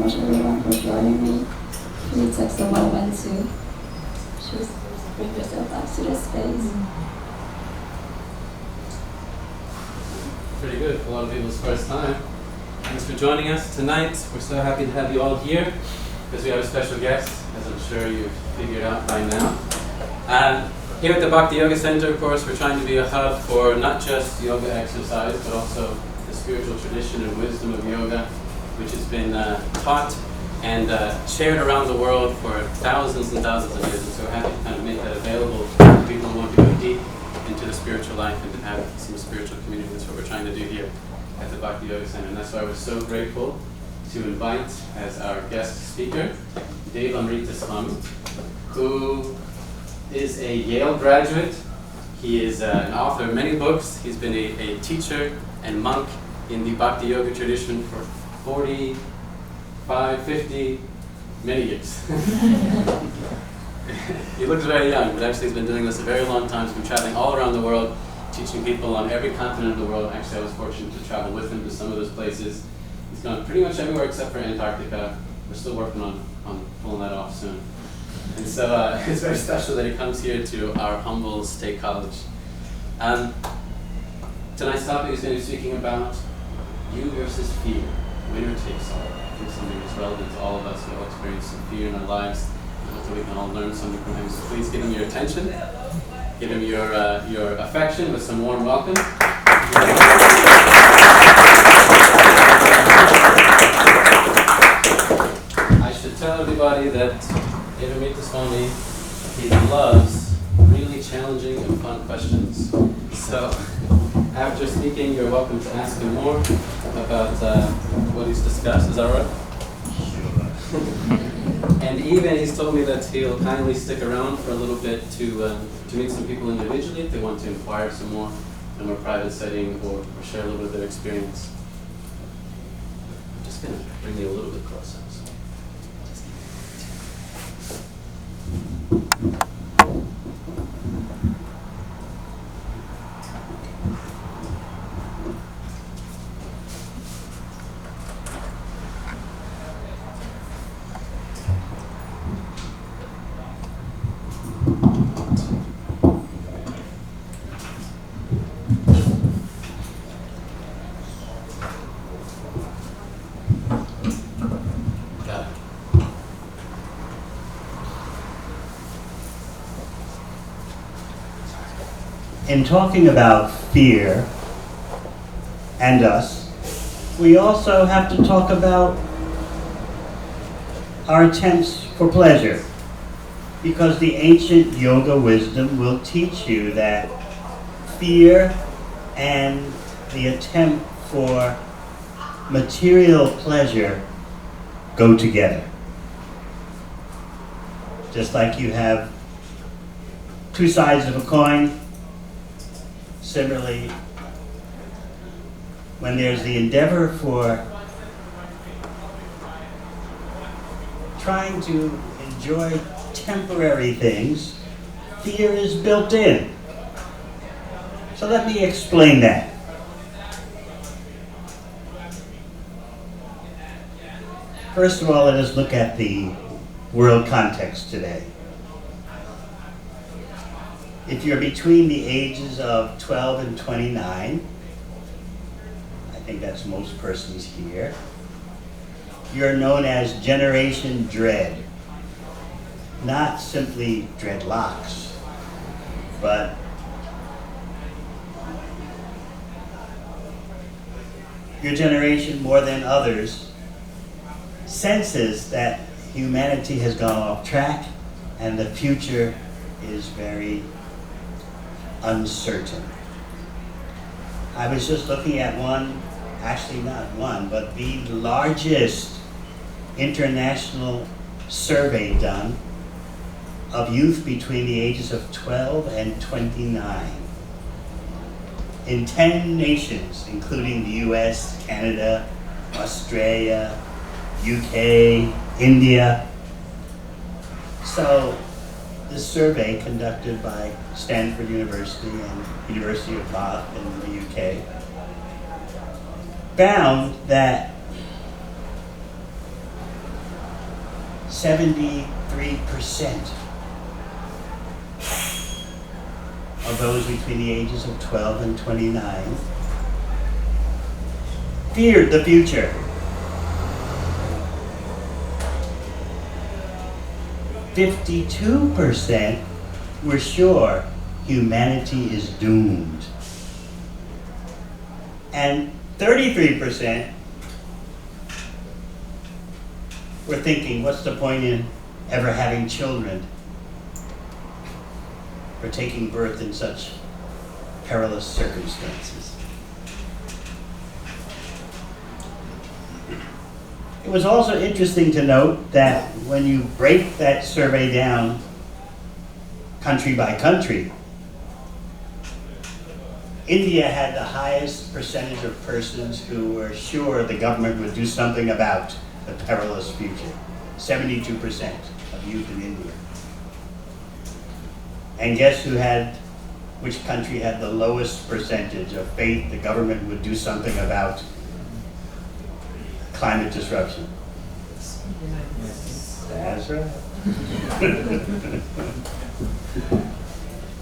much everyone for joining me. She took a moment to just bring yourself up to this space. Pretty good for a lot of people's first time. Thanks for joining us tonight. We're so happy to have you all here because we have a special guest, as I'm sure you've figured out by now. Here at the Bhakti Yoga Center, of course, we're trying to be a hub for not just yoga exercise, but also the spiritual tradition and wisdom of yoga, which has been taught and shared around the world for thousands and thousands of years. And so we're happy to kind of make that available to people who want to go deep into the spiritual life and to have some spiritual community. That's what we're trying to do here at the Bhakti Yoga Center. And that's why we're so grateful to invite as our guest speaker, Devamrita Swami, who is a Yale graduate. He is an author of many books. He's been a teacher and monk in the Bhakti Yoga tradition for 45, 50, many years. He looks very young, but actually he's been doing this a very long time. He's been traveling all around the world, teaching people on every continent of the world. Actually, I was fortunate to travel with him to some of those places. He's gone pretty much everywhere except for Antarctica. We're still working on pulling that off soon. And so it's very special that he comes here to our humble state college. Tonight's topic is going to be speaking about you versus fear, winner takes all. I think something that's relevant to all of us who all experience some fear in our lives, and hopefully we can all learn something from him. So please give him your attention, give him your affection with some warm welcome. I should tell everybody that Devamrita Swami, he loves really challenging and fun questions. So after speaking, you're welcome to ask him more about what he's discussed. Is that right? And even he's told me that he'll kindly stick around for a little bit to meet some people individually if they want to inquire some more in a more private setting or share a little bit of their experience. I'm just going to bring you a little bit closer. In talking about fear and us, we also have to talk about our attempts for pleasure, because the ancient yoga wisdom will teach you that fear and the attempt for material pleasure go together. Just like you have two sides of a coin, similarly, when there's the endeavor for trying to enjoy temporary things, fear is built in. So let me explain that. First of all, let us look at the world context today. If you're between the ages of 12 and 29, I think that's most persons here, you're known as Generation Dread. Not simply dreadlocks, but your generation, more than others, senses that humanity has gone off track and the future is very uncertain. I was just looking at one, actually not one, but the largest international survey done of youth between the ages of 12 and 29 in 10 nations, including the US, Canada, Australia, UK, India. So this survey conducted by Stanford University and University of Bath in the UK found that 73% of those between the ages of 12 and 29 feared the future. 52% were sure humanity is doomed. And 33% were thinking, what's the point in ever having children? For taking birth in such perilous circumstances. It was also interesting to note that when you break that survey down country by country, India had the highest percentage of persons who were sure the government would do something about the perilous future. 72% of youth in India. And guess which country had the lowest percentage of faith the government would do something about climate disruption? That's right.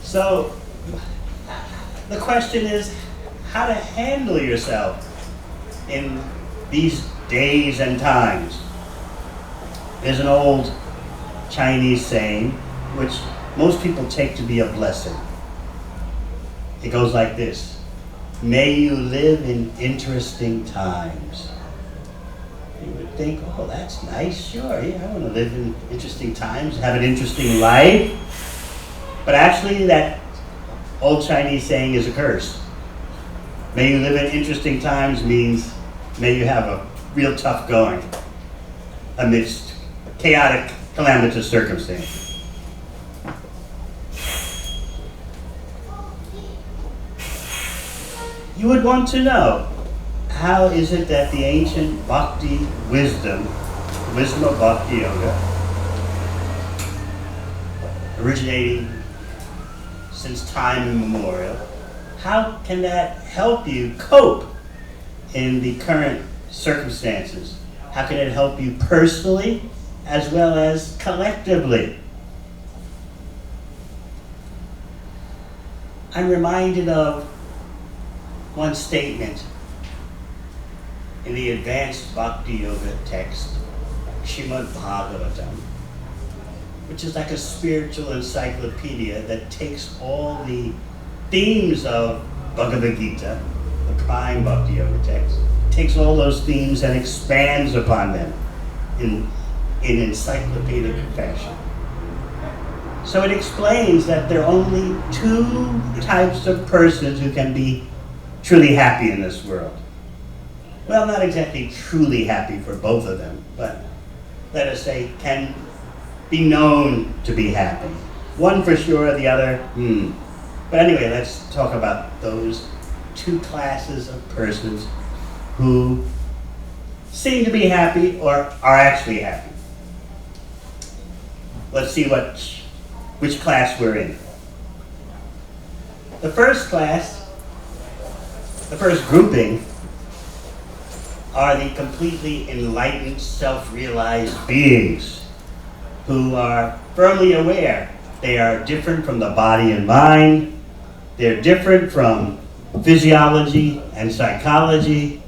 So, the question is how to handle yourself in these days and times. There's an old Chinese saying, which most people take to be a blessing. It goes like this: may you live in interesting times. You would think, oh, that's nice, sure, yeah, I want to live in interesting times, have an interesting life. But actually, that old Chinese saying is a curse. May you live in interesting times means may you have a real tough going amidst chaotic, calamitous circumstances. You would want to know, how is it that the ancient Bhakti wisdom, the wisdom of Bhakti Yoga, originating since time immemorial, how can that help you cope in the current circumstances? How can it help you personally as well as collectively? I'm reminded of one statement in the advanced Bhakti Yoga text, Srimad Bhagavatam, which is like a spiritual encyclopedia that takes all the themes of Bhagavad Gita, the prime Bhakti Yoga text, takes all those themes and expands upon them in encyclopedic fashion. So it explains that there are only two types of persons who can be truly happy in this world. Well, not exactly truly happy for both of them, but let us say can be known to be happy. One for sure, the other, But anyway, let's talk about those two classes of persons who seem to be happy or are actually happy. Let's see which class we're in. The first class, the first grouping, are the completely enlightened, self-realized beings who are firmly aware they are different from the body and mind. They're different from physiology and psychology.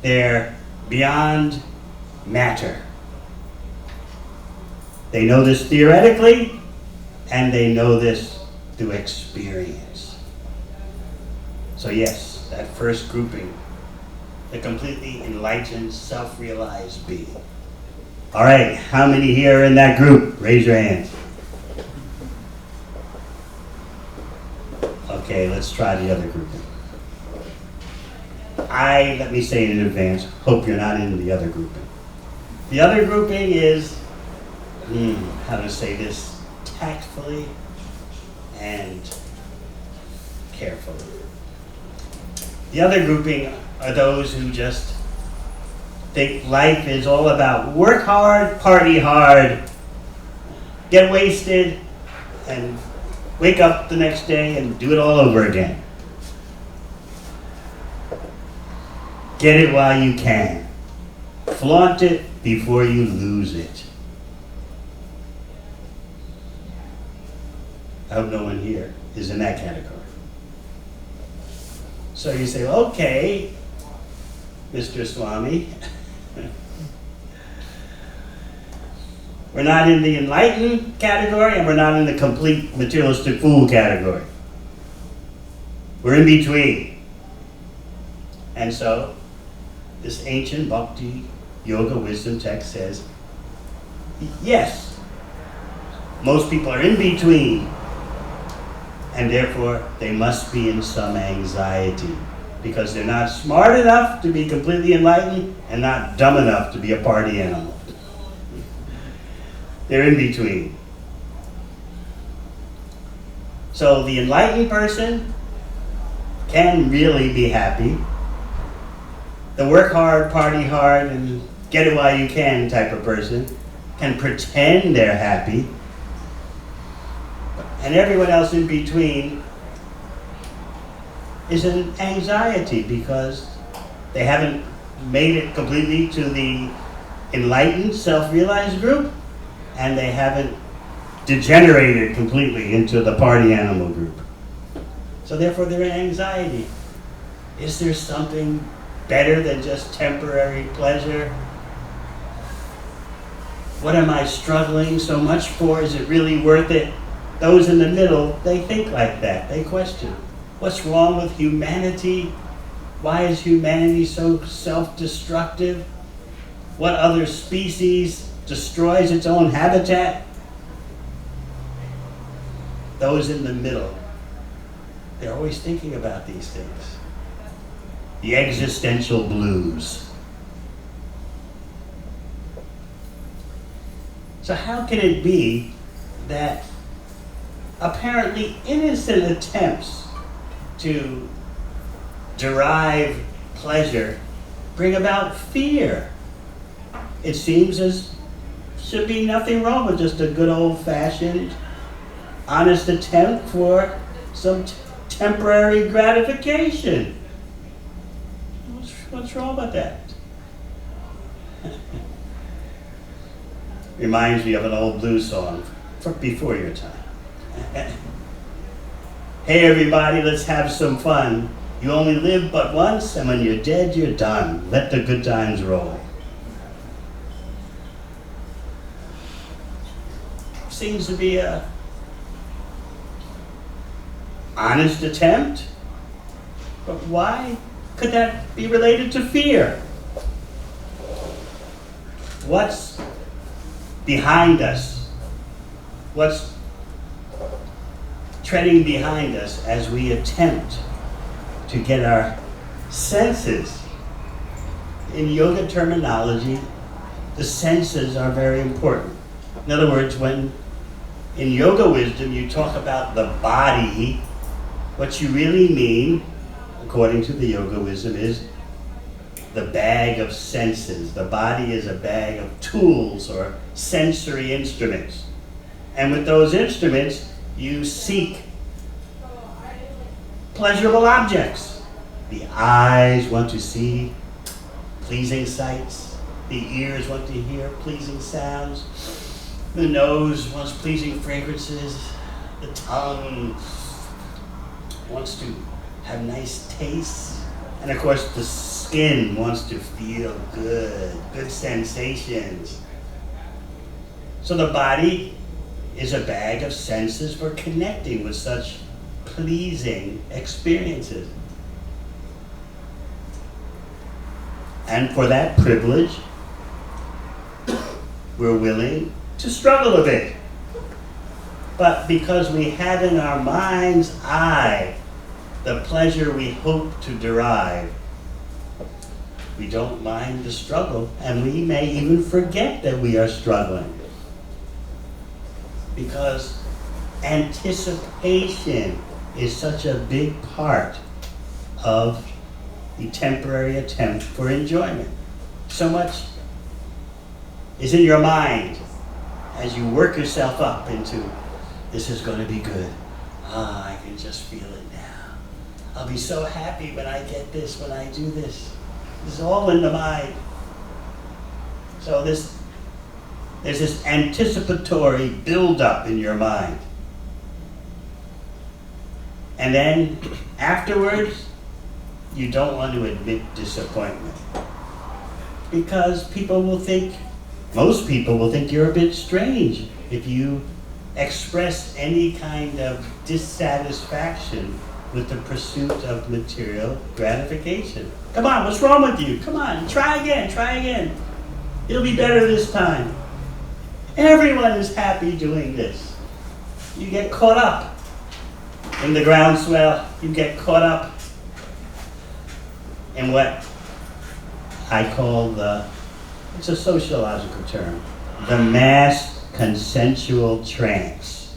They're beyond matter. They know this theoretically, and they know this through experience. So yes, that first grouping, the completely enlightened, self-realized being. All right, how many here are in that group? Raise your hands. Okay, let's try the other grouping. Let me say in advance, hope you're not in the other grouping. The other grouping is, how to say this, tactfully and carefully. The other grouping are those who just think life is all about work hard, party hard, get wasted, and wake up the next day and do it all over again. Get it while you can. Flaunt it before you lose it. I hope no one here is in that category. So you say, okay, Mr. Swami, we're not in the enlightened category and we're not in the complete materialistic fool category. We're in between. And so, this ancient Bhakti Yoga wisdom text says, yes, most people are in between, and therefore they must be in some anxiety because they're not smart enough to be completely enlightened and not dumb enough to be a party animal. They're in between. So the enlightened person can really be happy. The work hard, party hard, and get it while you can type of person can pretend they're happy. And everyone else in between is in anxiety because they haven't made it completely to the enlightened, self-realized group, and they haven't degenerated completely into the party animal group. So therefore they're in anxiety. Is there something better than just temporary pleasure? What am I struggling so much for? Is it really worth it? Those in the middle, they think like that. They question. What's wrong with humanity? Why is humanity so self-destructive? What other species destroys its own habitat? Those in the middle, they're always thinking about these things. The existential blues. So how can it be that apparently innocent attempts to derive pleasure bring about fear? It seems as should be nothing wrong with just a good old-fashioned, honest attempt for some temporary gratification. What's wrong with that? Reminds me of an old blues song from before your time. Hey everybody, let's have some fun. You only live but once, and when you're dead, you're done. Let the good times roll. Seems to be a honest attempt, but why could that be related to fear? What's behind us? What's treading behind us as we attempt to get our senses? In yoga terminology, the senses are very important. In other words, when in yoga wisdom you talk about the body, what you really mean, according to the yoga wisdom, is the bag of senses. The body is a bag of tools or sensory instruments. And with those instruments, you seek pleasurable objects. The eyes want to see pleasing sights. The ears want to hear pleasing sounds. The nose wants pleasing fragrances. The tongue wants to have nice tastes. And of course, the skin wants to feel good sensations. So the body is a bag of senses for connecting with such pleasing experiences. And for that privilege, we're willing to struggle a bit. But because we have in our mind's eye the pleasure we hope to derive, we don't mind the struggle, and we may even forget that we are struggling. Because anticipation is such a big part of the temporary attempt for enjoyment. So much is in your mind as you work yourself up into, this is going to be good. I can just feel it now. I'll be so happy when I get this, when I do this. It's all in the mind. So there's this anticipatory build-up in your mind. And then afterwards, you don't want to admit disappointment. Because most people will think you're a bit strange if you express any kind of dissatisfaction with the pursuit of material gratification. Come on, what's wrong with you? Come on, try again. It'll be better this time. Everyone is happy doing this. You get caught up in the groundswell. You get caught up in what I call it's a sociological term, the mass consensual trance,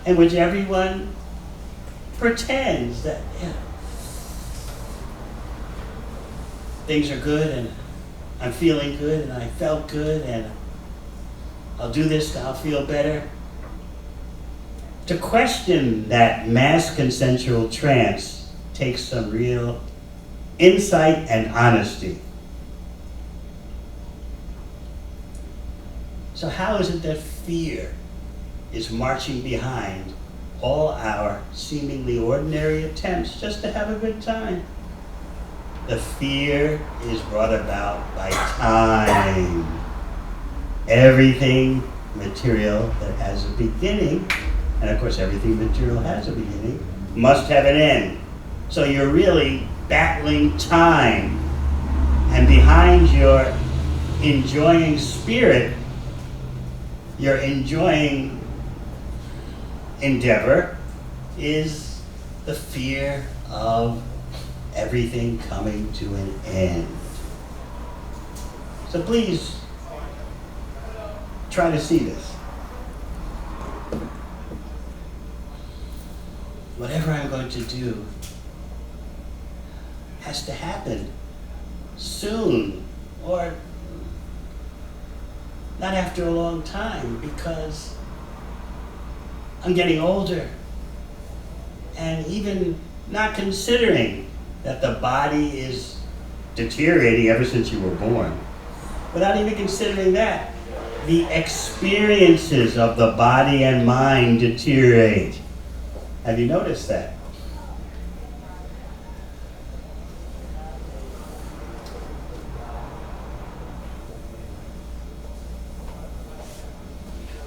in which everyone pretends that things are good and I'm feeling good and I felt good and I'll do this and I'll feel better. To question that mass consensual trance takes some real insight and honesty. So how is it that fear is marching behind all our seemingly ordinary attempts just to have a good time? The fear is brought about by time. Everything material that has a beginning, and of course everything material has a beginning, must have an end. So you're really battling time. And behind your enjoying spirit, your enjoying endeavor, is the fear of everything coming to an end. So please try to see this. Whatever I'm going to do has to happen soon, or not after a long time, because I'm getting older. And even not considering that the body is deteriorating ever since you were born, without even considering that, the experiences of the body and mind deteriorate. Have you noticed that?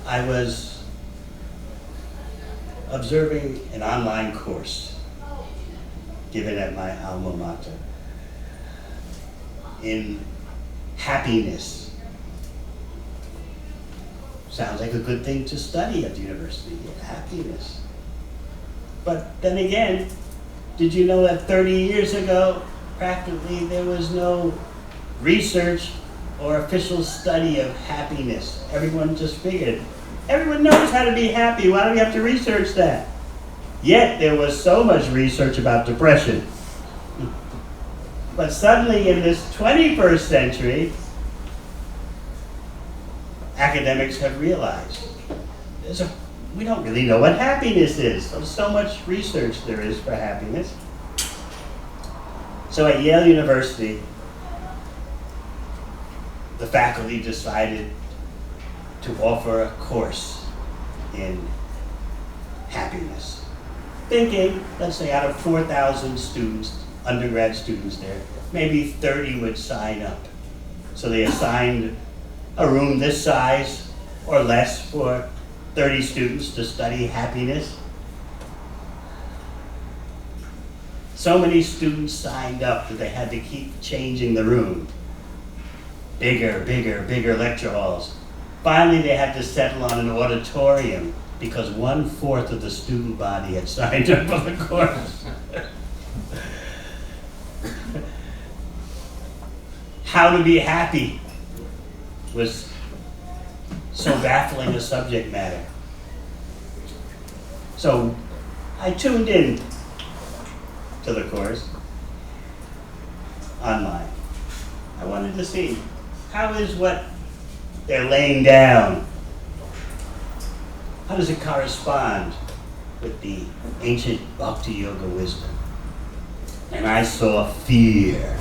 I was observing an online course given at my alma mater in happiness. Sounds like a good thing to study at the university, happiness. But then again, did you know that 30 years ago, practically there was no research or official study of happiness? Everyone just figured, everyone knows how to be happy, why do we have to research that? Yet there was so much research about depression. But suddenly in this 21st century, academics have realized we don't really know what happiness is. So much research there is for happiness. So at Yale University, the faculty decided to offer a course in happiness. Thinking, let's say out of 4,000 students, undergrad students there, maybe 30 would sign up. So they assigned a room this size or less for 30 students to study happiness. So many students signed up that they had to keep changing the room. Bigger lecture halls. Finally, they had to settle on an auditorium because 1/4 of the student body had signed up for the course. How to be happy was so baffling a subject matter. So I tuned in to the course online. I wanted to see how is what they're laying down, how does it correspond with the ancient Bhakti Yoga wisdom? And I saw fear.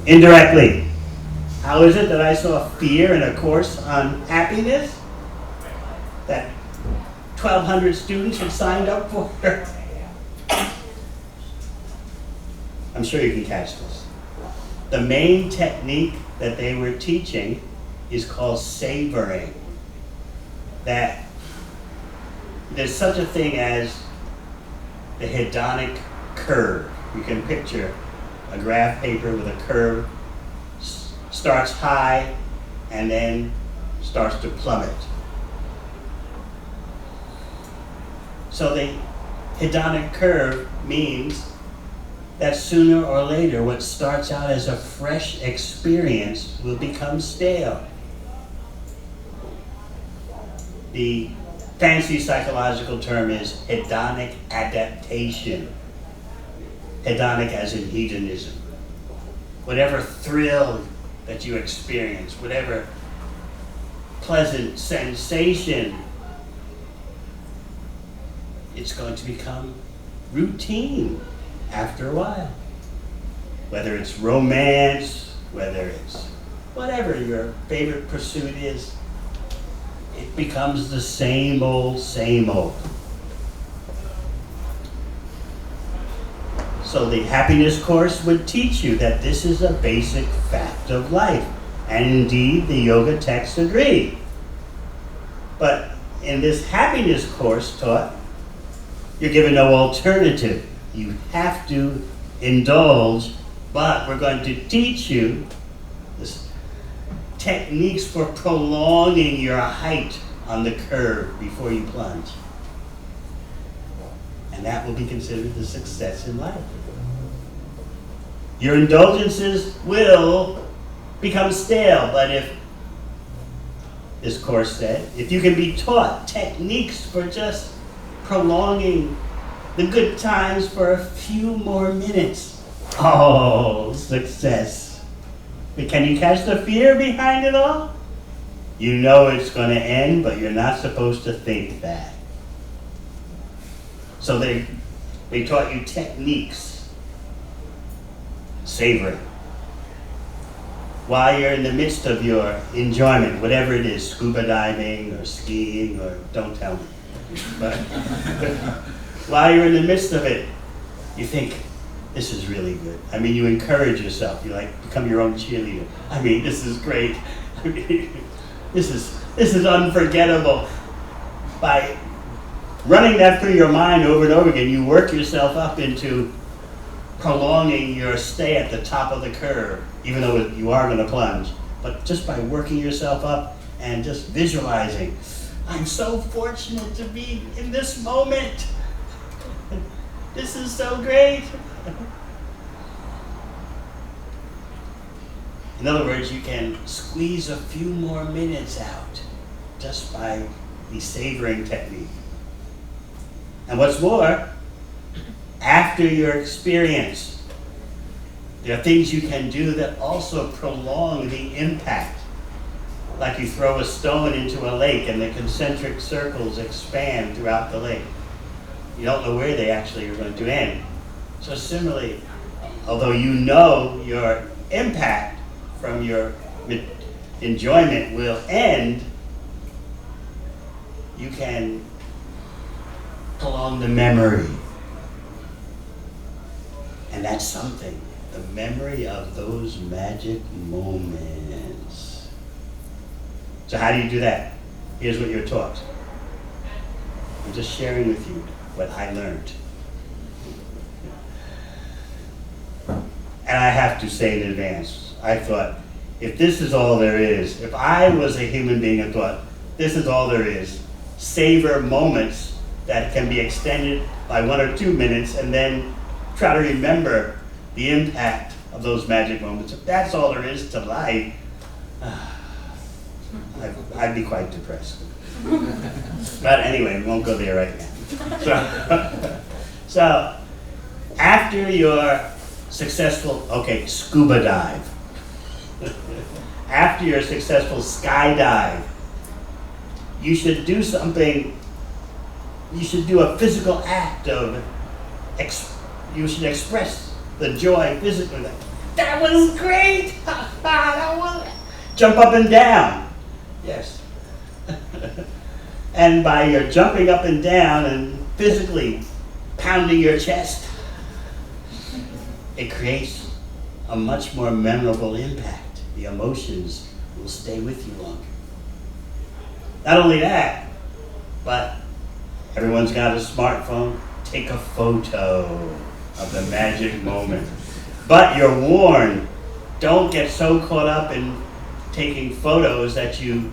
Indirectly. How is it that I saw fear in a course on happiness that 1,200 students had signed up for? I'm sure you can catch this. The main technique that they were teaching is called savoring. That there's such a thing as the hedonic curve. You can picture a graph paper with a curve, starts high and then starts to plummet. So the hedonic curve means that sooner or later what starts out as a fresh experience will become stale. The fancy psychological term is hedonic adaptation. Hedonic as in hedonism. Whatever thrill that you experience, whatever pleasant sensation, it's going to become routine after a while. Whether it's romance, whether it's whatever your favorite pursuit is, it becomes the same old, same old. So the happiness course would teach you that this is a basic fact of life. And indeed, the yoga texts agree. But in this happiness course taught, you're given no alternative. You have to indulge, but we're going to teach you this techniques for prolonging your height on the curve before you plunge. And that will be considered the success in life. Your indulgences will become stale, but if, this course said, if you can be taught techniques for just prolonging the good times for a few more minutes, oh, success. But can you catch the fear behind it all? You know it's going to end, but you're not supposed to think that. So they taught you techniques, savoring. While you're in the midst of your enjoyment, whatever it is, scuba diving or skiing or don't tell me. But while you're in the midst of it, you think, this is really good. I mean, you encourage yourself. You like become your own cheerleader. I mean, this is great. I mean, this is unforgettable. By running that through your mind over and over again, you work yourself up into prolonging your stay at the top of the curve, even though you are going to plunge. But just by working yourself up and just visualizing, I'm so fortunate to be in this moment. This is so great. In other words, you can squeeze a few more minutes out just by the savoring technique. And what's more, after your experience, there are things you can do that also prolong the impact. Like you throw a stone into a lake and the concentric circles expand throughout the lake. You don't know where they actually are going to end. So similarly, although you know your impact from your enjoyment will end, you can prolong the memory. And that's something, the memory of those magic moments. So how do you do that? Here's what you're taught. I'm just sharing with you what I learned. And I have to say in advance, I thought, if this is all there is, if I was a human being and thought, this is all there is, savor moments that can be extended by 1 or 2 minutes and then try to remember the impact of those magic moments. If that's all there is to life, I'd be quite depressed. But anyway, we won't go there right now. So after your successful, scuba dive. After your successful skydive, you should do something, you should do a physical act of, you should express the joy physically. that was great. That was... Jump up and down. Yes. And by your jumping up and down and physically pounding your chest, it creates a much more memorable impact. The emotions will stay with you longer. Not only that, but everyone's got a smartphone. Take a photo of the magic moment. But you're warned, don't get so caught up in taking photos that you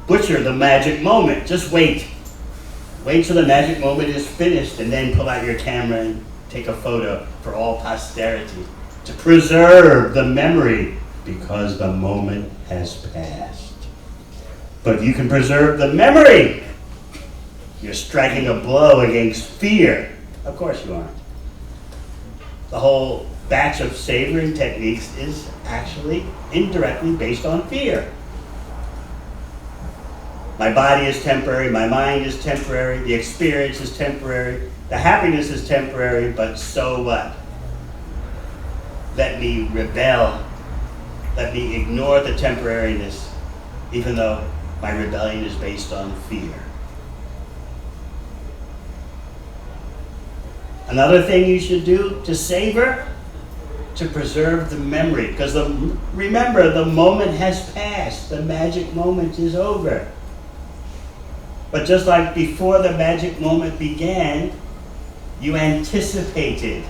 butcher the magic moment. Just wait. Wait till the magic moment is finished and then pull out your camera and take a photo for all posterity to preserve the memory because the moment has passed. But if you can preserve the memory, you're striking a blow against fear. Of course you aren't. The whole batch of savoring techniques is actually indirectly based on fear. My body is temporary, my mind is temporary, the experience is temporary, the happiness is temporary, but so what? Let me rebel. Let me ignore the temporariness, even though my rebellion is based on fear. Another thing you should do to savor, to preserve the memory, because remember, the moment has passed, the magic moment is over. But just like before the magic moment began, you anticipated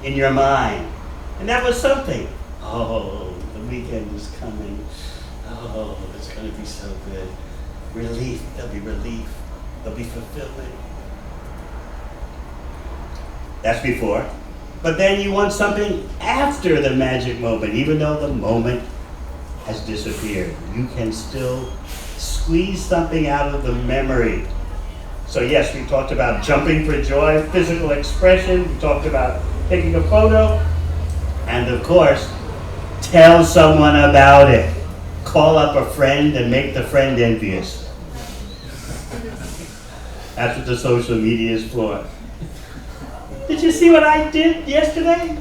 in your mind. And that was something. Oh, the weekend is coming. Oh, it's going to be so good. Relief, there'll be relief. There'll be fulfillment. That's before. But then you want something after the magic moment, even though the moment has disappeared. You can still squeeze something out of the memory. So yes, we talked about jumping for joy, physical expression, we talked about taking a photo, and of course, tell someone about it. Call up a friend and make the friend envious. That's what the social media is for. Did you see what I did yesterday?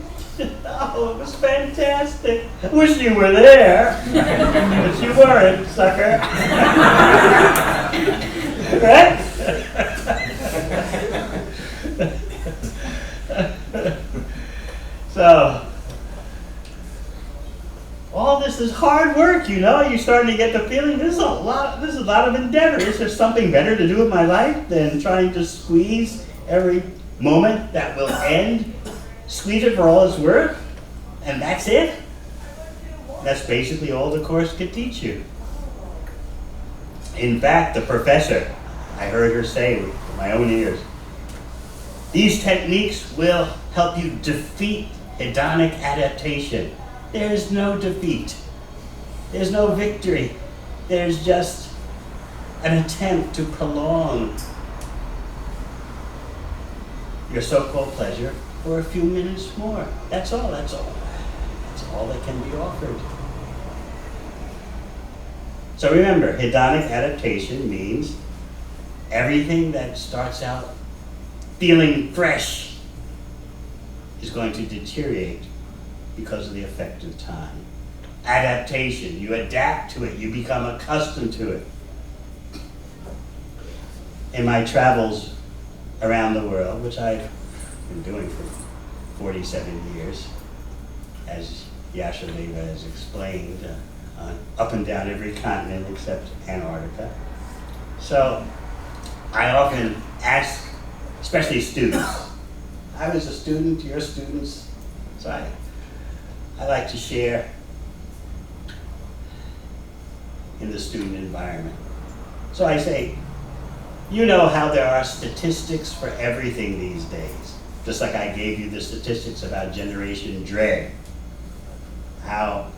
Oh, it was fantastic. I wish you were there. But you weren't, sucker. Right? So, all this is hard work, you know. You're starting to get the feeling this is a lot of endeavor. Is there something better to do with my life than trying to squeeze every moment that will end? Squeeze it for all it's worth, and that's it? That's basically all the course could teach you. In fact, the professor, I heard her say with my own ears, these techniques will help you defeat hedonic adaptation. There's no defeat. There's no victory. There's just an attempt to prolong your so-called pleasure for a few minutes more. That's all. That's all that can be offered. So remember, hedonic adaptation means everything that starts out feeling fresh is going to deteriorate because of the effect of time. Adaptation, you adapt to it, you become accustomed to it. In my travels around the world, which I've been doing for 47 years, as Yashaleva has explained, up and down every continent except Antarctica. So I often ask, especially students, I was a student, you're students, so I like to share in the student environment. So I say, you know how there are statistics for everything these days. Just like I gave you the statistics about Generation Dread. How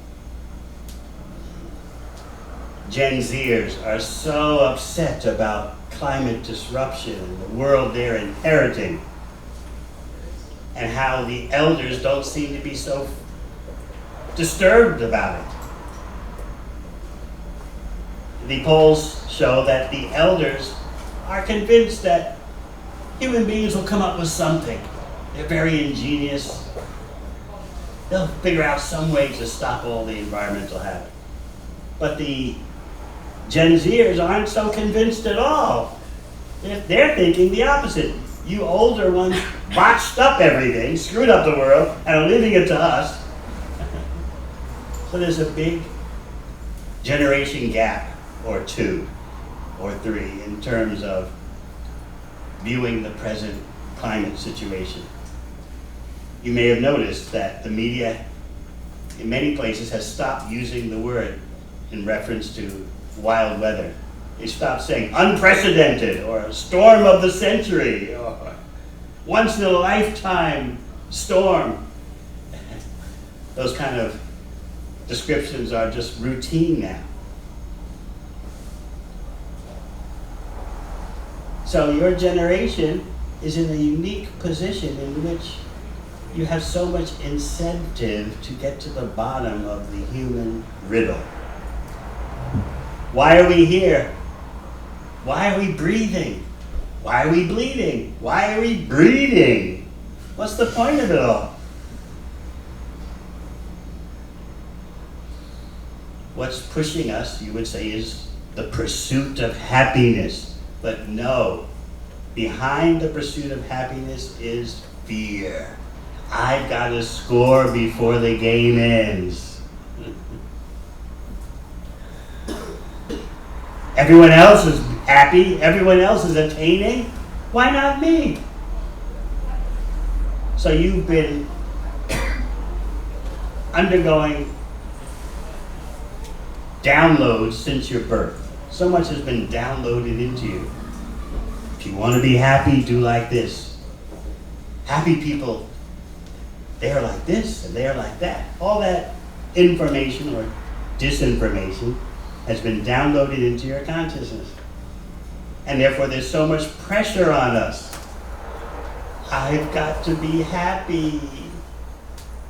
Gen Zers are so upset about climate disruption and the world they're inheriting. And how the elders don't seem to be so disturbed about it. The polls show that the elders are convinced that human beings will come up with something. They're very ingenious. They'll figure out some way to stop all the environmental havoc. But the Gen Zers aren't so convinced at all. They're thinking the opposite. You older ones botched up everything, screwed up the world, and are leaving it to us. So there's a big generation gap, or 2, or 3, in terms of viewing the present climate situation. You may have noticed that the media in many places has stopped using the word in reference to wild weather. They stopped saying unprecedented, or storm of the century, or once in a lifetime storm. Those kind of descriptions are just routine now. So your generation is in a unique position in which you have so much incentive to get to the bottom of the human riddle. Why are we here? Why are we breathing? Why are we bleeding? Why are we breeding? What's the point of it all? What's pushing us, you would say, is the pursuit of happiness. But no, behind the pursuit of happiness is fear. I've got to score before the game ends. Everyone else is happy. Everyone else is attaining. Why not me? So you've been undergoing downloads since your birth. So much has been downloaded into you. If you want to be happy, do like this. Happy people, they are like this and they are like that. All that information or disinformation has been downloaded into your consciousness. And therefore there's so much pressure on us. I've got to be happy.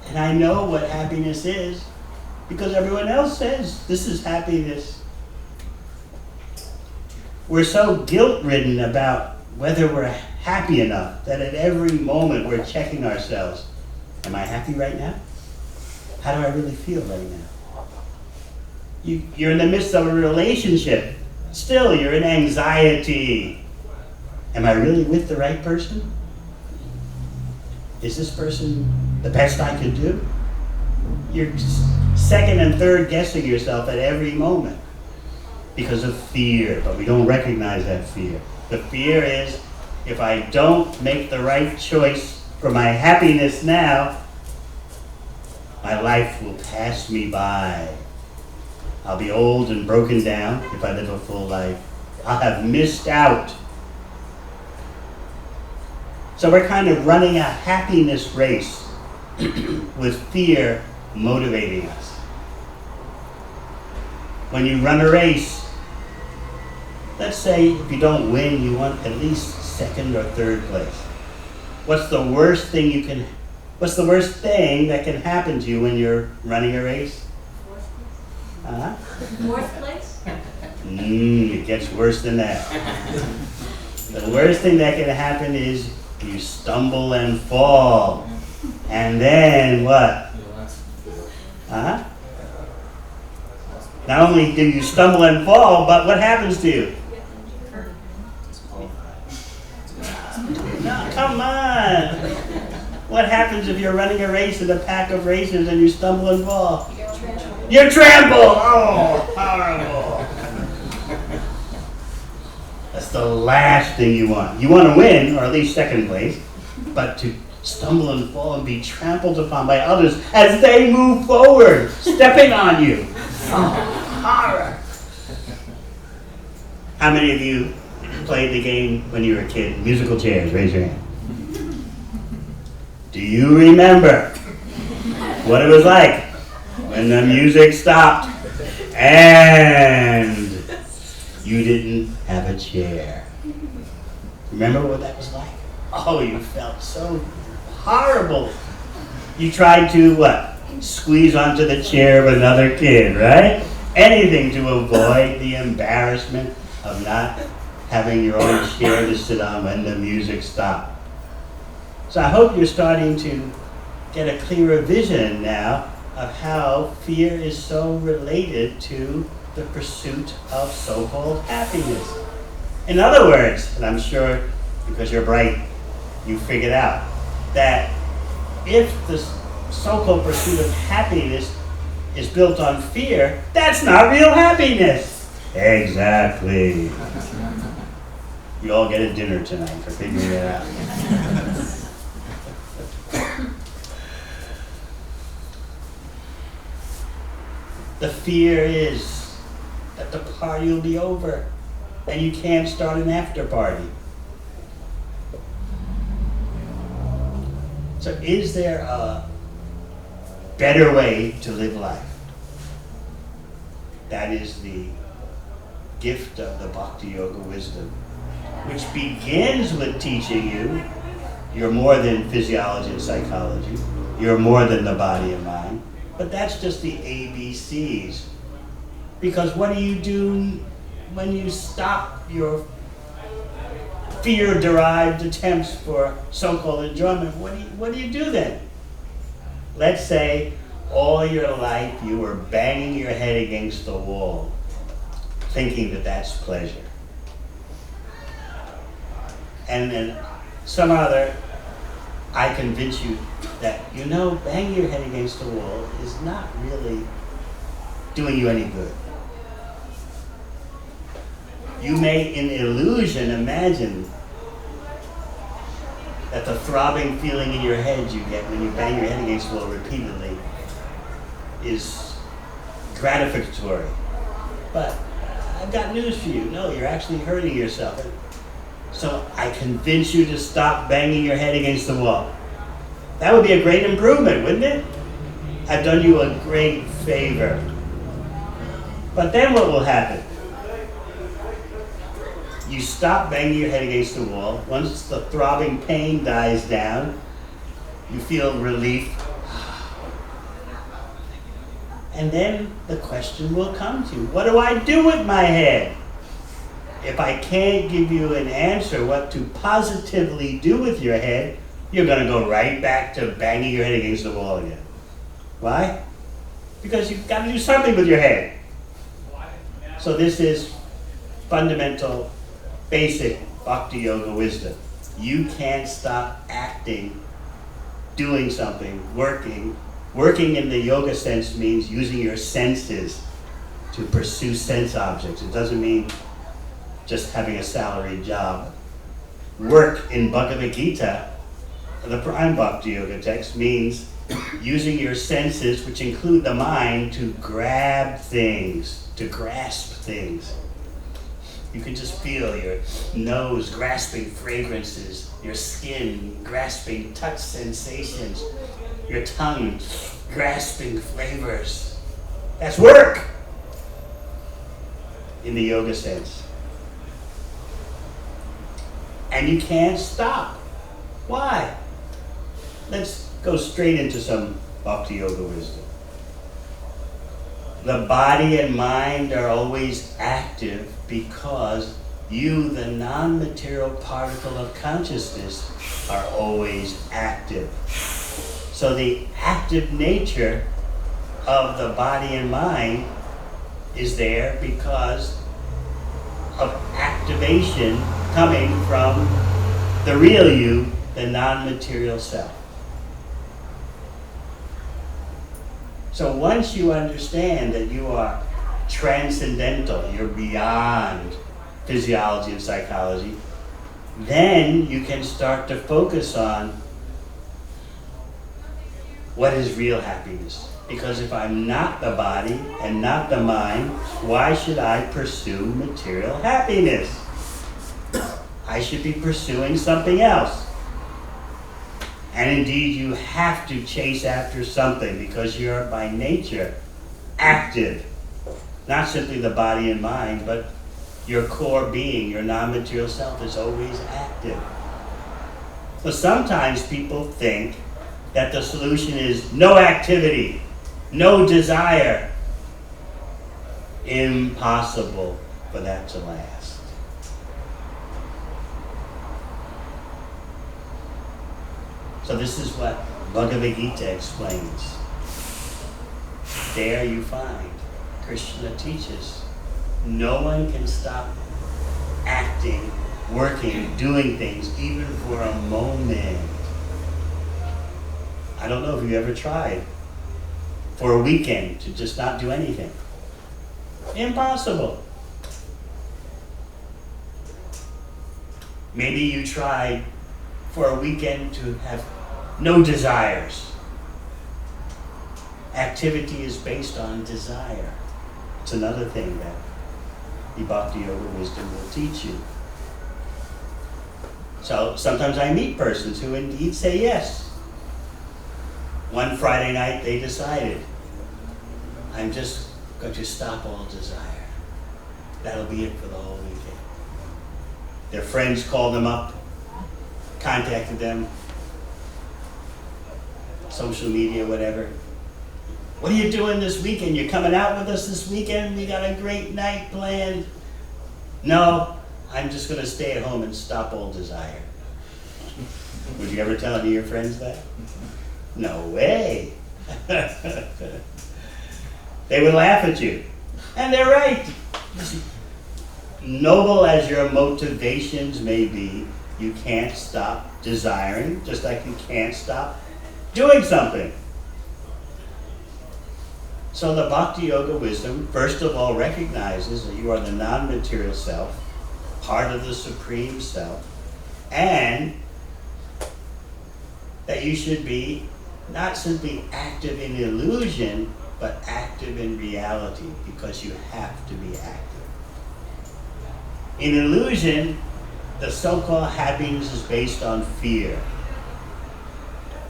And I know what happiness is because everyone else says this is happiness. We're so guilt-ridden about whether we're happy enough that at every moment we're checking ourselves. Am I happy right now? How do I really feel right now? You're in the midst of a relationship. Still, you're in anxiety. Am I really with the right person? Is this person the best I could do? You're second and third guessing yourself at every moment because of fear, but we don't recognize that fear. The fear is, if I don't make the right choice for my happiness now, my life will pass me by. I'll be old and broken down if I live a full life. I'll have missed out. So we're kind of running a happiness race with fear motivating us. When you run a race, let's say if you don't win, you want at least second or third place. What's the worst thing that can happen to you when you're running a race? Fourth place? It gets worse than that. The worst thing that can happen is you stumble and fall. And then what? Not only do you stumble and fall, but what happens to you? No, come on. What happens if you're running a race in a pack of racers and you stumble and fall? You're trampled! Oh, horrible. That's the last thing you want. You want to win, or at least second place, but to stumble and fall and be trampled upon by others as they move forward, stepping on you. Oh, horror. How many of you played the game when you were a kid? Musical chairs, raise your hand. Do you remember what it was like when the music stopped and you didn't have a chair? Remember what that was like? Oh, you felt so horrible. You tried to, what? Squeeze onto the chair of another kid, right? Anything to avoid the embarrassment of not having your own chair to sit on when the music stopped. So I hope you're starting to get a clearer vision now of how fear is so related to the pursuit of so-called happiness. In other words, and I'm sure because you're bright, you figured out that if the so-called pursuit of happiness is built on fear, that's not real happiness. Exactly. You all get a dinner tonight for figuring it out. The fear is that the party will be over and you can't start an after party. So is there a better way to live life? That is the gift of the Bhakti Yoga wisdom, which begins with teaching you you're more than physiology and psychology, you're more than the body and mind, but that's just the ABCs. Because what do you do when you stop your fear-derived attempts for so-called enjoyment? What do you do then? Let's say all your life you were banging your head against the wall, thinking that that's pleasure. And then somehow I convince you that, banging your head against the wall is not really doing you any good. You may, in illusion, imagine that the throbbing feeling in your head you get when you bang your head against the wall repeatedly is gratificatory. But I've got news for you. No, you're actually hurting yourself. So I convince you to stop banging your head against the wall. That would be a great improvement, wouldn't it? I've done you a great favor. But then what will happen? You stop banging your head against the wall. Once the throbbing pain dies down, you feel relief. And then the question will come to you, what do I do with my head? If I can't give you an answer what to positively do with your head, you're going to go right back to banging your head against the wall again. Why? Because you've got to do something with your head. So this is fundamental, basic Bhakti Yoga wisdom. You can't stop acting, doing something, working. Working in the yoga sense means using your senses to pursue sense objects. It doesn't mean just having a salaried job. Work in Bhagavad Gita, the prime Bhakti Yoga text, means using your senses, which include the mind, to grab things, to grasp things. You can just feel your nose grasping fragrances, your skin grasping touch sensations, your tongue grasping flavors. That's work in the yoga sense. And you can't stop. Why? Let's go straight into some Bhakti Yoga wisdom. The body and mind are always active because you, the non-material particle of consciousness, are always active. So the active nature of the body and mind is there because of activation coming from the real you, the non-material self. So once you understand that you are transcendental, you're beyond physiology and psychology, then you can start to focus on what is real happiness. Because if I'm not the body and not the mind, why should I pursue material happiness? I should be pursuing something else. And indeed, you have to chase after something because you're by nature active. Not simply the body and mind, but your core being, your non-material self is always active. So sometimes people think that the solution is no activity, no desire. Impossible for that to last. So this is what Bhagavad Gita explains. There you find Krishna teaches no one can stop acting, working, doing things, even for a moment. I don't know if you ever tried for a weekend to just not do anything. Impossible. Maybe you tried for a weekend to have no desires. Activity is based on desire. It's another thing that the Bhakti Yoga wisdom will teach you. So sometimes I meet persons who indeed say yes. One Friday night they decided, I'm just going to stop all desire. That'll be it for the whole weekend. Their friends called them up, contacted them, social media, whatever. What are you doing this weekend? You're coming out with us this weekend? We got a great night planned. No, I'm just going to stay at home and stop all desire. Would you ever tell any of your friends that? No way. They would laugh at you. And they're right. Noble as your motivations may be, you can't stop desiring, just like you can't stop doing something. So the Bhakti Yoga wisdom, first of all, recognizes that you are the non-material self, part of the Supreme Self, and that you should be not simply active in illusion, but active in reality, because you have to be active. In illusion, the so-called happiness is based on fear.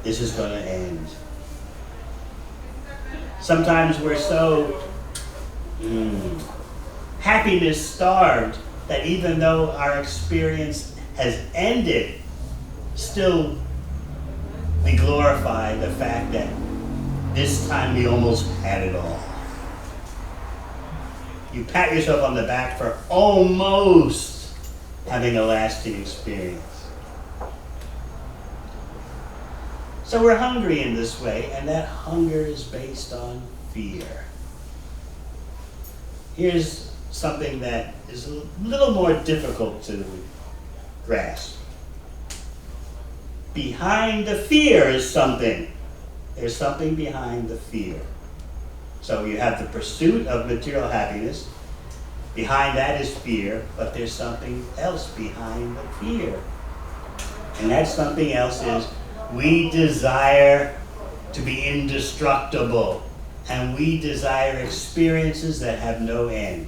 This is going to end. Sometimes we're so happiness starved that even though our experience has ended, still we glorify the fact that this time we almost had it all. You pat yourself on the back for almost having a lasting experience. So we're hungry in this way, and that hunger is based on fear. Here's something that is a little more difficult to grasp. Behind the fear is something. There's something behind the fear. So you have the pursuit of material happiness. Behind that is fear, but there's something else behind the fear. And that something else is we desire to be indestructible, and we desire experiences that have no end.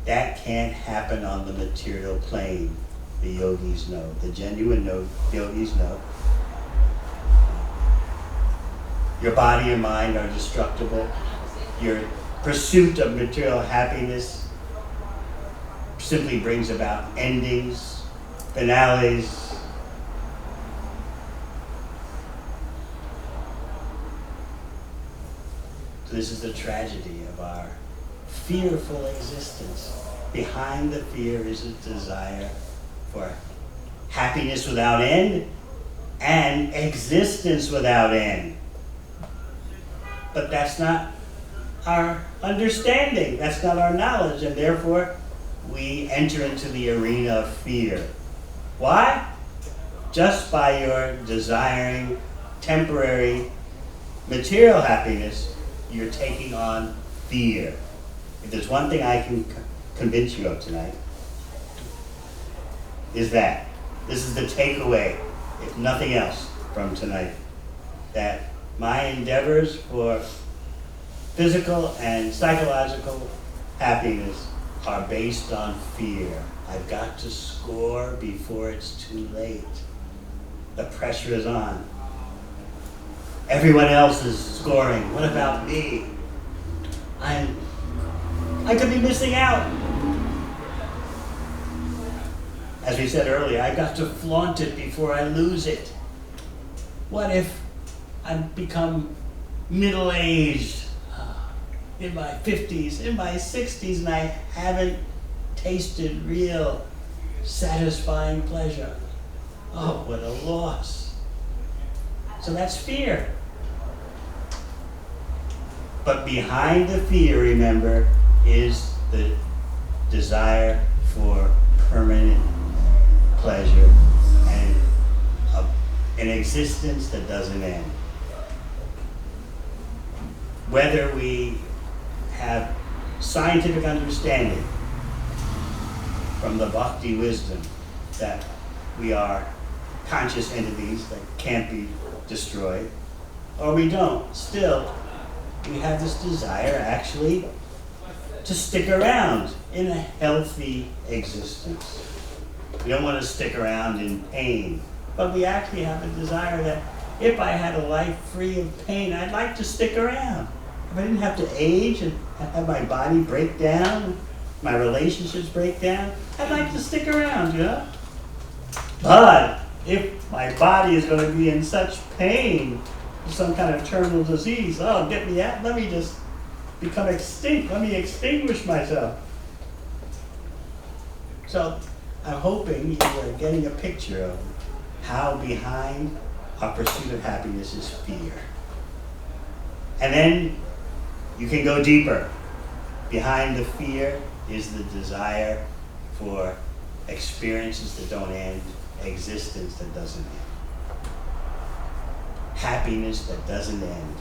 That can't happen on the material plane, the yogis know. The genuine yogis know. Your body and mind are destructible. Your pursuit of material happiness simply brings about endings, finales. So this is the tragedy of our fearful existence. Behind the fear is a desire for happiness without end and existence without end. But that's not our understanding, that's not our knowledge, and therefore we enter into the arena of fear. Why? Just by your desiring temporary material happiness, you're taking on fear. If there's one thing I can convince you of tonight, is that this is the takeaway, if nothing else, from tonight, that my endeavors for physical and psychological happiness are based on fear. I've got to score before it's too late. The pressure is on. Everyone else is scoring. What about me? I could be missing out. As we said earlier, I've got to flaunt it before I lose it. What if I become middle-aged, in my 50s, in my 60s, and I haven't tasted real satisfying pleasure? Oh, what a loss. So that's fear. But behind the fear, remember, is the desire for permanent pleasure and an existence that doesn't end. Whether we have scientific understanding from the Bhakti wisdom that we are conscious entities that can't be destroyed, or we don't, still, we have this desire actually to stick around in a healthy existence. We don't want to stick around in pain, but we actually have a desire that if I had a life free of pain, I'd like to stick around. If I didn't have to age and have my body break down, my relationships break down, I'd like to stick around, you know? But if my body is going to be in such pain, some kind of terminal disease, oh, get me out, let me just become extinct, let me extinguish myself. So I'm hoping you are getting a picture of how behind our pursuit of happiness is fear. And then you can go deeper. Behind the fear is the desire for experiences that don't end, existence that doesn't end, happiness that doesn't end.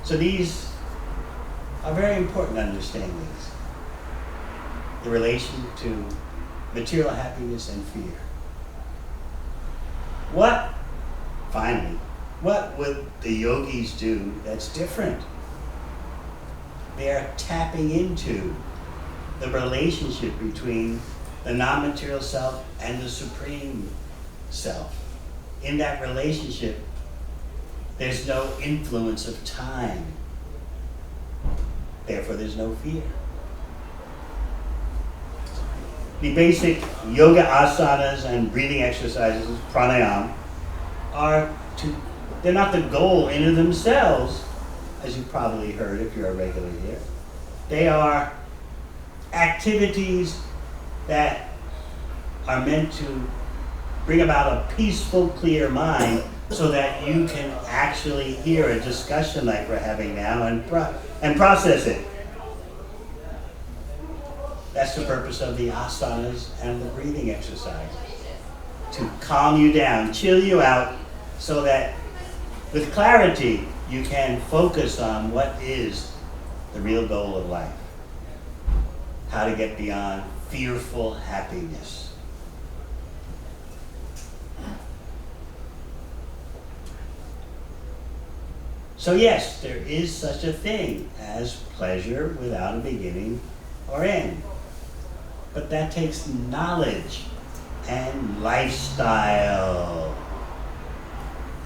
So these are very important understandings. The relation to material happiness and fear. What would the yogis do that's different? They are tapping into the relationship between the non-material self and the supreme self. In that relationship, there's no influence of time. Therefore, there's no fear. The basic yoga asanas and breathing exercises, pranayama, they're not the goal in and of themselves, as you probably heard if you're a regular here. They are activities that are meant to bring about a peaceful, clear mind so that you can actually hear a discussion like we're having now and process it. That's the purpose of the asanas and the breathing exercises. To calm you down, chill you out, so that with clarity you can focus on what is the real goal of life. How to get beyond fearful happiness. So yes, there is such a thing as pleasure without a beginning or end. But that takes knowledge and lifestyle.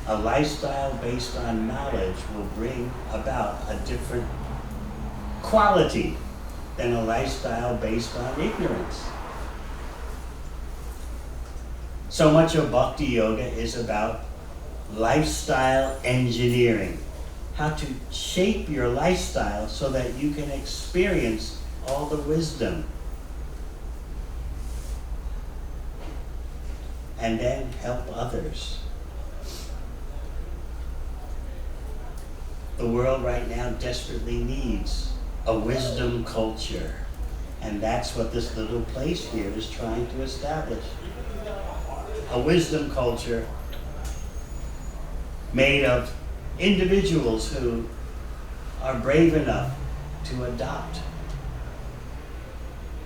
A lifestyle based on knowledge will bring about a different quality than a lifestyle based on ignorance. So much of Bhakti Yoga is about lifestyle engineering. How to shape your lifestyle so that you can experience all the wisdom. And then help others. The world right now desperately needs a wisdom culture. And that's what this little place here is trying to establish. A wisdom culture made of individuals who are brave enough to adopt,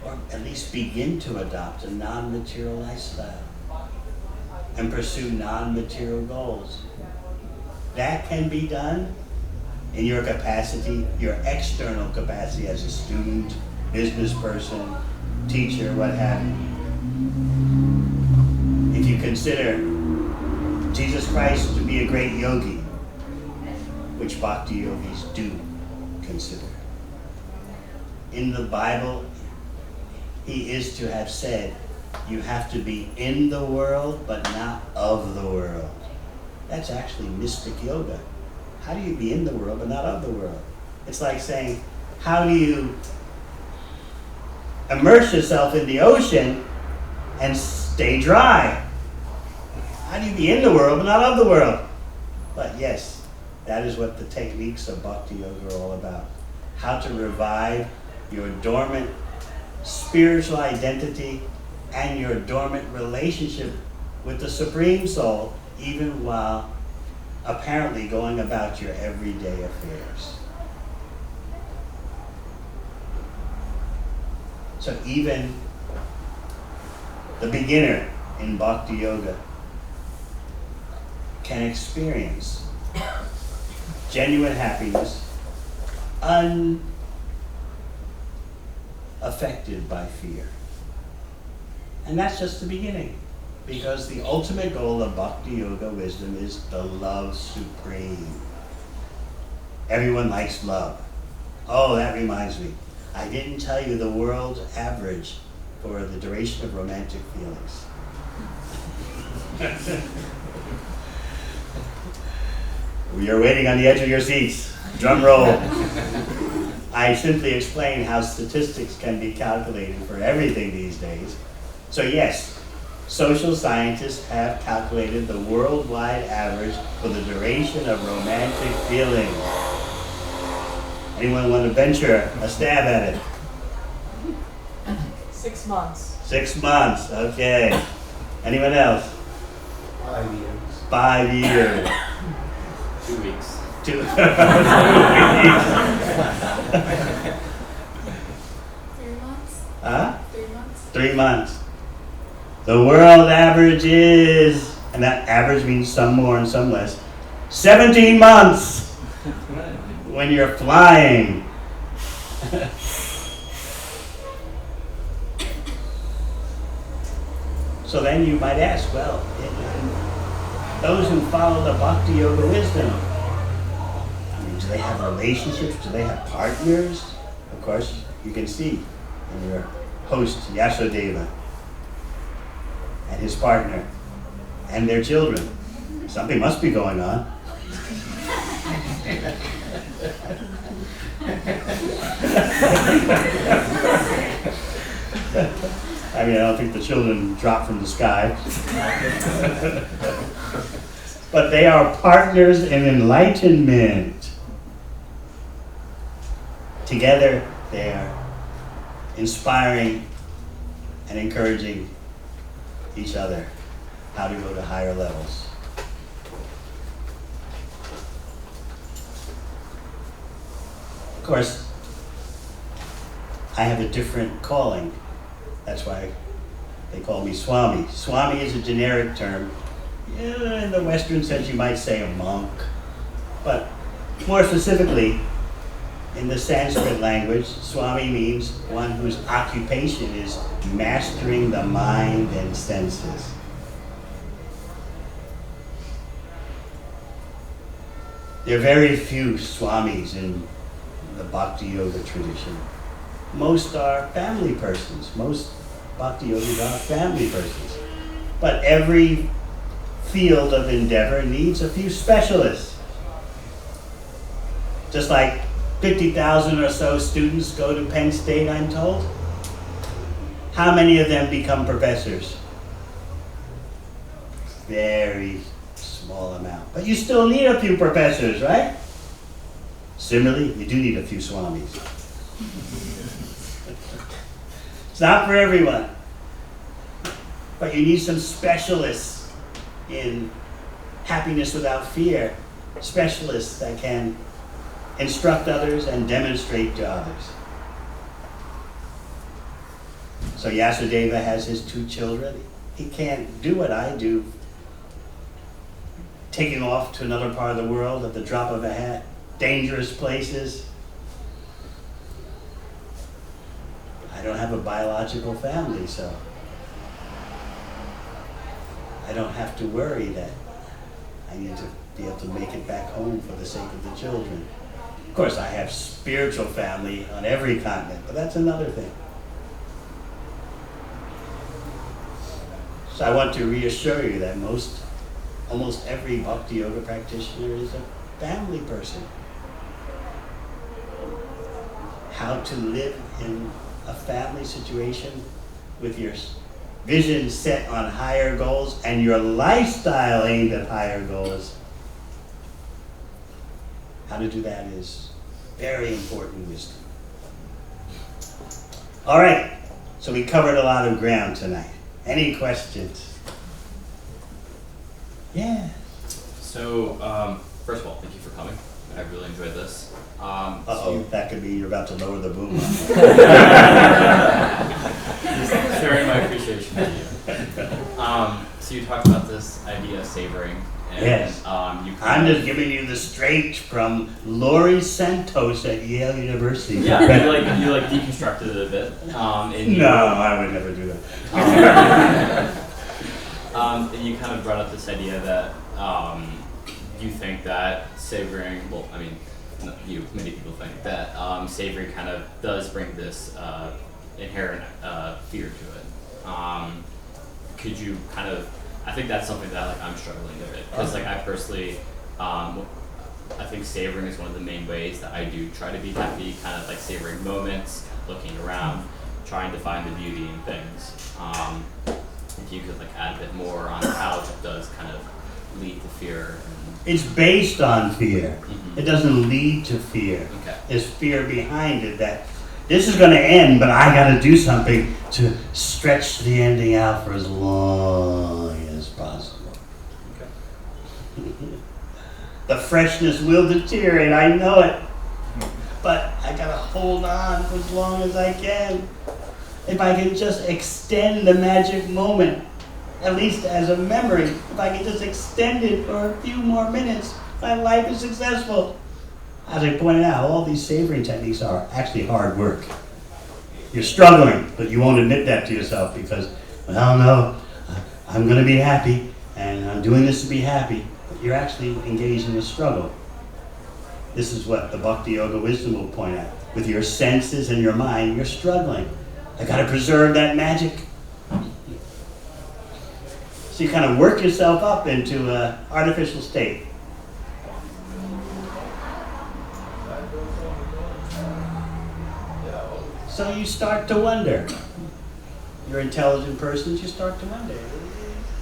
or at least begin to adopt, a non-material lifestyle and pursue non-material goals. That can be done in your capacity, your external capacity as a student, business person, teacher, what have you. If you consider Jesus Christ to be a great yogi, which Bhakti yogis do consider. In the Bible, he is to have said, you have to be in the world, but not of the world. That's actually mystic yoga. How do you be in the world, but not of the world? It's like saying, how do you immerse yourself in the ocean and stay dry? How do you be in the world but not of the world? But yes, that is what the techniques of Bhakti Yoga are all about. How to revive your dormant spiritual identity and your dormant relationship with the Supreme Soul, even while apparently going about your everyday affairs. So even the beginner in Bhakti Yoga can experience genuine happiness unaffected by fear. And that's just the beginning, because the ultimate goal of Bhakti Yoga wisdom is the love supreme. Everyone likes love. Oh, that reminds me. I didn't tell you the world average for the duration of romantic feelings. We are waiting on the edge of your seats. Drum roll. I simply explained how statistics can be calculated for everything these days. So yes, social scientists have calculated the worldwide average for the duration of romantic feelings. Anyone want to venture a stab at it? 6 months. 6 months, okay. Anyone else? 5 years. 5 years. 2 weeks. 2 weeks. 3 months? Huh? 3 months? 3 months. The world average is, and that average means some more and some less, 17 months when you're flying. So then you might ask, well, those who follow the Bhakti Yoga wisdom, I mean, do they have relationships? Do they have partners? Of course, you can see in your host, Yasodeva, and his partner, and their children. Something must be going on. I mean, I don't think the children drop from the sky. But they are partners in enlightenment. Together, they are inspiring and encouraging each other how to go to higher levels. Of course, I have a different calling. That's why they call me Swami. Swami is a generic term. Yeah, in the Western sense, you might say a monk. But more specifically, in the Sanskrit language, Swami means one whose occupation is mastering the mind and senses. There are very few Swamis in the Bhakti Yoga tradition. Most are family persons. Most Bhakti Yogis are family persons. But every field of endeavor needs a few specialists. Just like 50,000 or so students go to Penn State, I'm told. How many of them become professors? Very small amount. But you still need a few professors, right? Similarly, you do need a few Swamis. It's not for everyone. But you need some specialists in happiness without fear. Specialists that can instruct others and demonstrate to others. So Yasodeva has his 2 children. He can't do what I do, taking off to another part of the world at the drop of a hat, dangerous places. I don't have a biological family, so I don't have to worry that I need to be able to make it back home for the sake of the children. Of course, I have spiritual family on every continent, but that's another thing. So I want to reassure you that almost every Bhakti Yoga practitioner is a family person. How to live in a family situation with your vision set on higher goals, and your lifestyle aimed at higher goals. How to do that is very important wisdom. All right, so we covered a lot of ground tonight. Any questions? Yeah. So, first of all, thank you for coming. I really enjoyed this. That could be you're about to lower the boom on me. Just sharing my appreciation to you. So you talked about this idea of savoring. And, Yes. I'm just giving you the straight from Laurie Santos at Yale University. Yeah, you deconstructed it a bit. No, I would never do that. And you kind of brought up this idea that you think that savoring, well, I mean, many people think that savoring kind of does bring this inherent fear to it. Could you kind of, I think that's something that I'm struggling with it, because I personally, I think savoring is one of the main ways that I do try to be happy, kind of savoring moments, looking around, trying to find the beauty in things. If you could add a bit more on how it does kind of lead to fear. It's based on fear. Mm-hmm. It doesn't lead to fear. Okay. There's fear behind it that this is going to end, but I got to do something to stretch the ending out for as long as possible. Okay. The freshness will deteriorate, I know it. But I got to hold on for as long as I can. If I can just extend the magic moment, at least as a memory, if I can just extend it for a few more minutes, my life is successful. As I pointed out, all these savoring techniques are actually hard work. You're struggling, but you won't admit that to yourself because, well, no, I'm going to be happy, and I'm doing this to be happy. But you're actually engaged in a struggle. This is what the Bhakti Yoga wisdom will point out. With your senses and your mind, you're struggling. I got to preserve that magic. So you kind of work yourself up into an artificial state. So you start to wonder. You're intelligent persons, you start to wonder,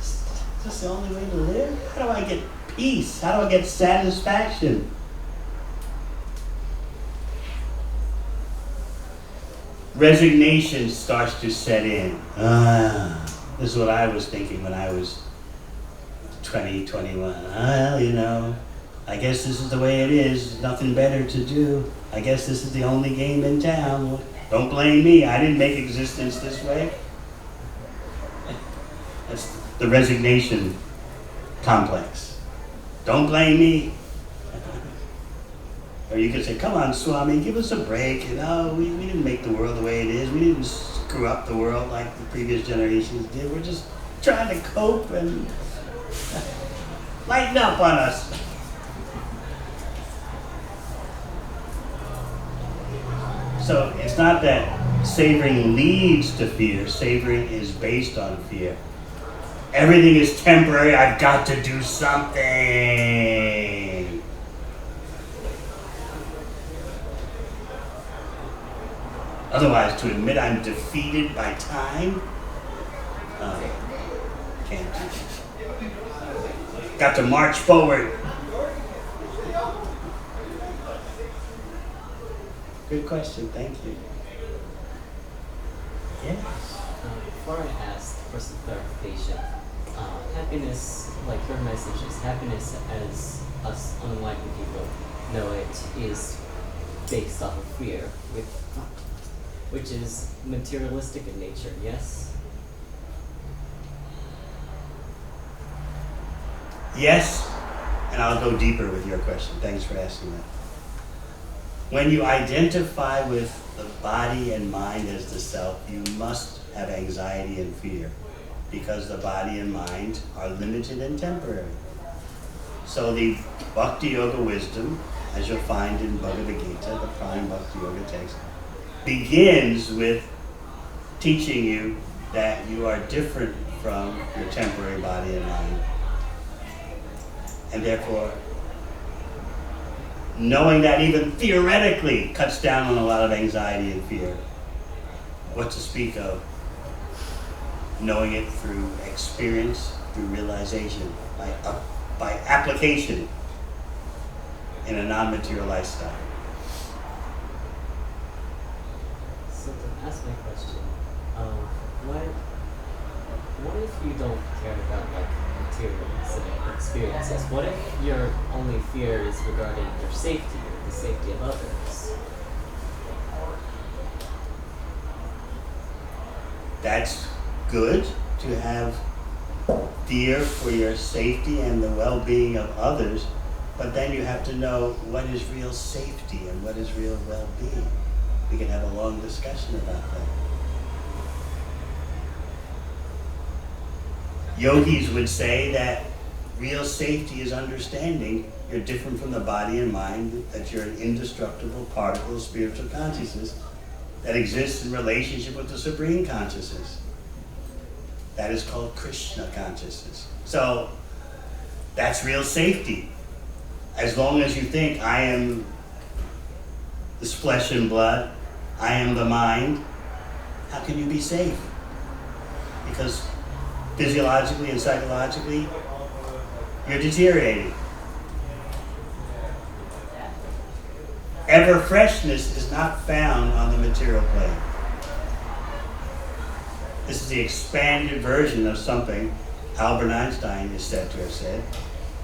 is this the only way to live? How do I get peace? How do I get satisfaction? Resignation starts to set in. This is what I was thinking when I was 20, 21. Well, I guess this is the way it is. There's nothing better to do. I guess this is the only game in town. Don't blame me. I didn't make existence this way. That's the resignation complex. Don't blame me. Or you could say, come on, Swami, give us a break. We didn't make the world the way it is. We didn't screw up the world like the previous generations did. We're just trying to cope and lighten up on us. So it's not that savoring leads to fear. Savoring is based on fear. Everything is temporary. I've got to do something. Otherwise, to admit I'm defeated by time, can't do it. Got to march forward. Good question, thank you. Yes? Before I asked for some clarification, happiness, her message is happiness as us unenlightened people know it is based off of fear, which is materialistic in nature, yes? Yes, and I'll go deeper with your question. Thanks for asking that. When you identify with the body and mind as the self, you must have anxiety and fear because the body and mind are limited and temporary. So the Bhakti Yoga wisdom, as you'll find in Bhagavad Gita, the prime Bhakti Yoga text, begins with teaching you that you are different from your temporary body and mind. And therefore, knowing that even theoretically cuts down on a lot of anxiety and fear. What to speak of knowing it through experience, through realization, by application in a non-material lifestyle. So to ask my question, what if you don't care about like materials and experiences? What if your only fear is regarding your safety or the safety of others? That's good to have fear for your safety and the well-being of others, but then you have to know what is real safety and what is real well-being. We can have a long discussion about that. Yogis would say that real safety is understanding you're different from the body and mind, that you're an indestructible particle of spiritual consciousness that exists in relationship with the Supreme Consciousness. That is called Krishna consciousness. So that's real safety. As long as you think, I am this flesh and blood, I am the mind, how can you be safe? Because physiologically and psychologically, you're deteriorating. Ever freshness is not found on the material plane. This is the expanded version of something Albert Einstein is said to have said,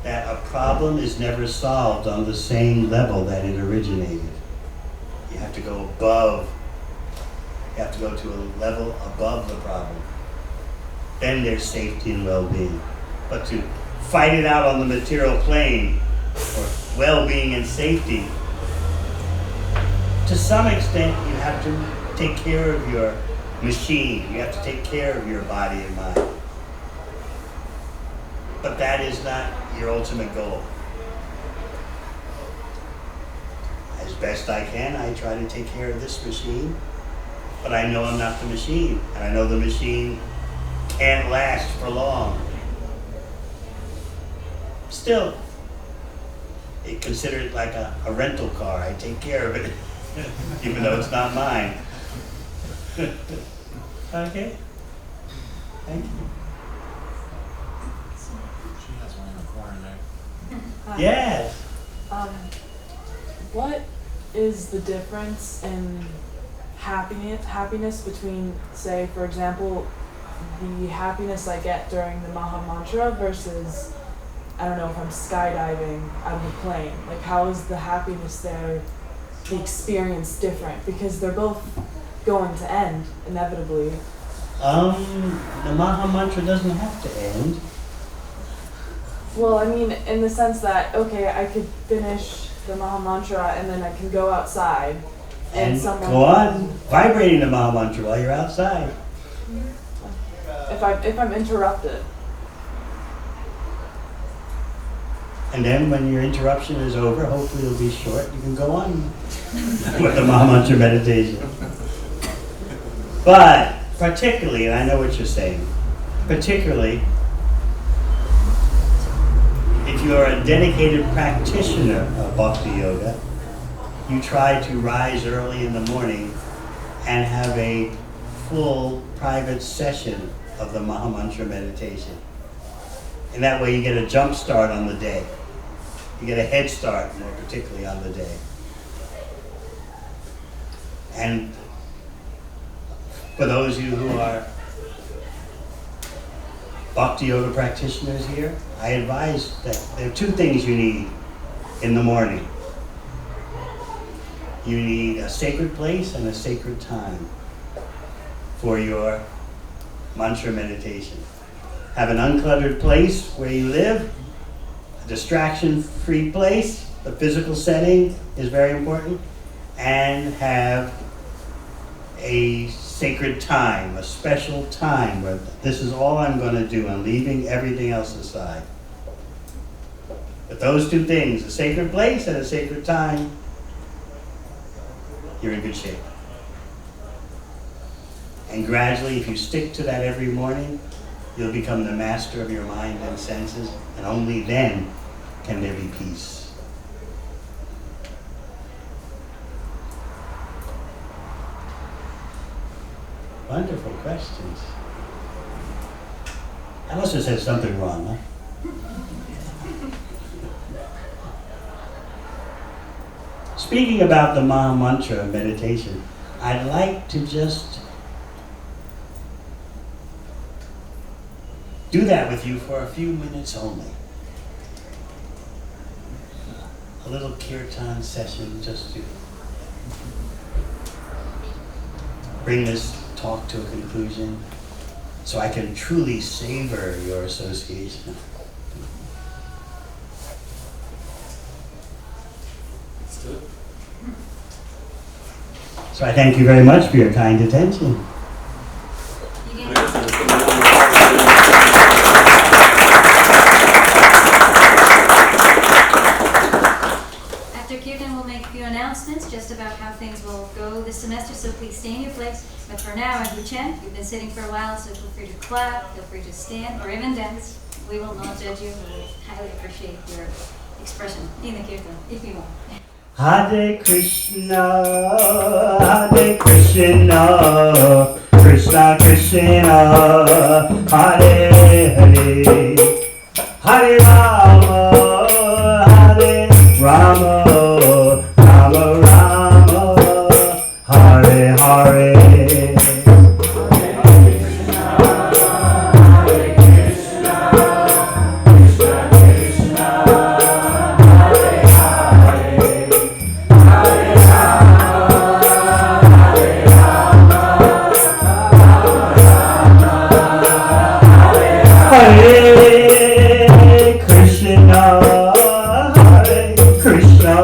that a problem is never solved on the same level that it originated. You have to go above. You have to go to a level above the problem. Then there's safety and well-being. But to fight it out on the material plane for well-being and safety, to some extent you have to take care of your machine. You have to take care of your body and mind. But that is not your ultimate goal. As best I can, I try to take care of this machine, but I know I'm not the machine, and I know the machine can't last for long. Still, consider it like a rental car. I take care of it, even though it's not mine. Okay? Thank you. She has one in the corner there. Hi. Yes. What is the difference in happiness between, say, for example, the happiness I get during the Maha Mantra versus, I don't know, if I'm skydiving out of a plane? Like, how is the happiness there, the experience different? Because they're both going to end, inevitably. The Maha Mantra doesn't have to end. Well, I mean, in the sense that, okay, I could finish the Maha Mantra and then I can go outside and someone... Go on vibrating the Maha Mantra while you're outside. If I'm interrupted. And then when your interruption is over, hopefully it'll be short, you can go on with the Maha Mantra meditation. But particularly, and I know what you're saying, particularly if you are a dedicated practitioner of Bhakti Yoga, you try to rise early in the morning and have a full private session of the Maha Mantra meditation. And that way you get a jump start on the day. You get a head start, more particularly on the day. And for those of you who are Bhakti Yoga practitioners here, I advise that there are two things you need in the morning. You need a sacred place and a sacred time for your mantra meditation. Have an uncluttered place where you live, a distraction-free place. The physical setting is very important. And have a sacred time, a special time where this is all I'm going to do. I'm leaving everything else aside. But those two things, a sacred place and a sacred time, you're in good shape. And gradually, if you stick to that every morning, you'll become the master of your mind and senses, and only then can there be peace. Wonderful questions. I must have said something wrong, huh? Speaking about the Maha Mantra meditation, I'd like to just do that with you for a few minutes only. A little kirtan session just to bring this talk to a conclusion so I can truly savor your association. Let's do it. So I thank you very much for your kind attention. After Kirtan, we'll make a few announcements just about how things will go this semester, so please stay in your place. But for now, as we chant, you've been sitting for a while, so feel free to clap, feel free to stand, or even dance. We will not judge you. We highly appreciate your expression in the Kirtan, if you want. Hare Krishna, Krishna Krishna, Hare Hare, Hare Rama, Rama, Rama Rama, Hare Hare. Hare Krishna, Hare Krishna,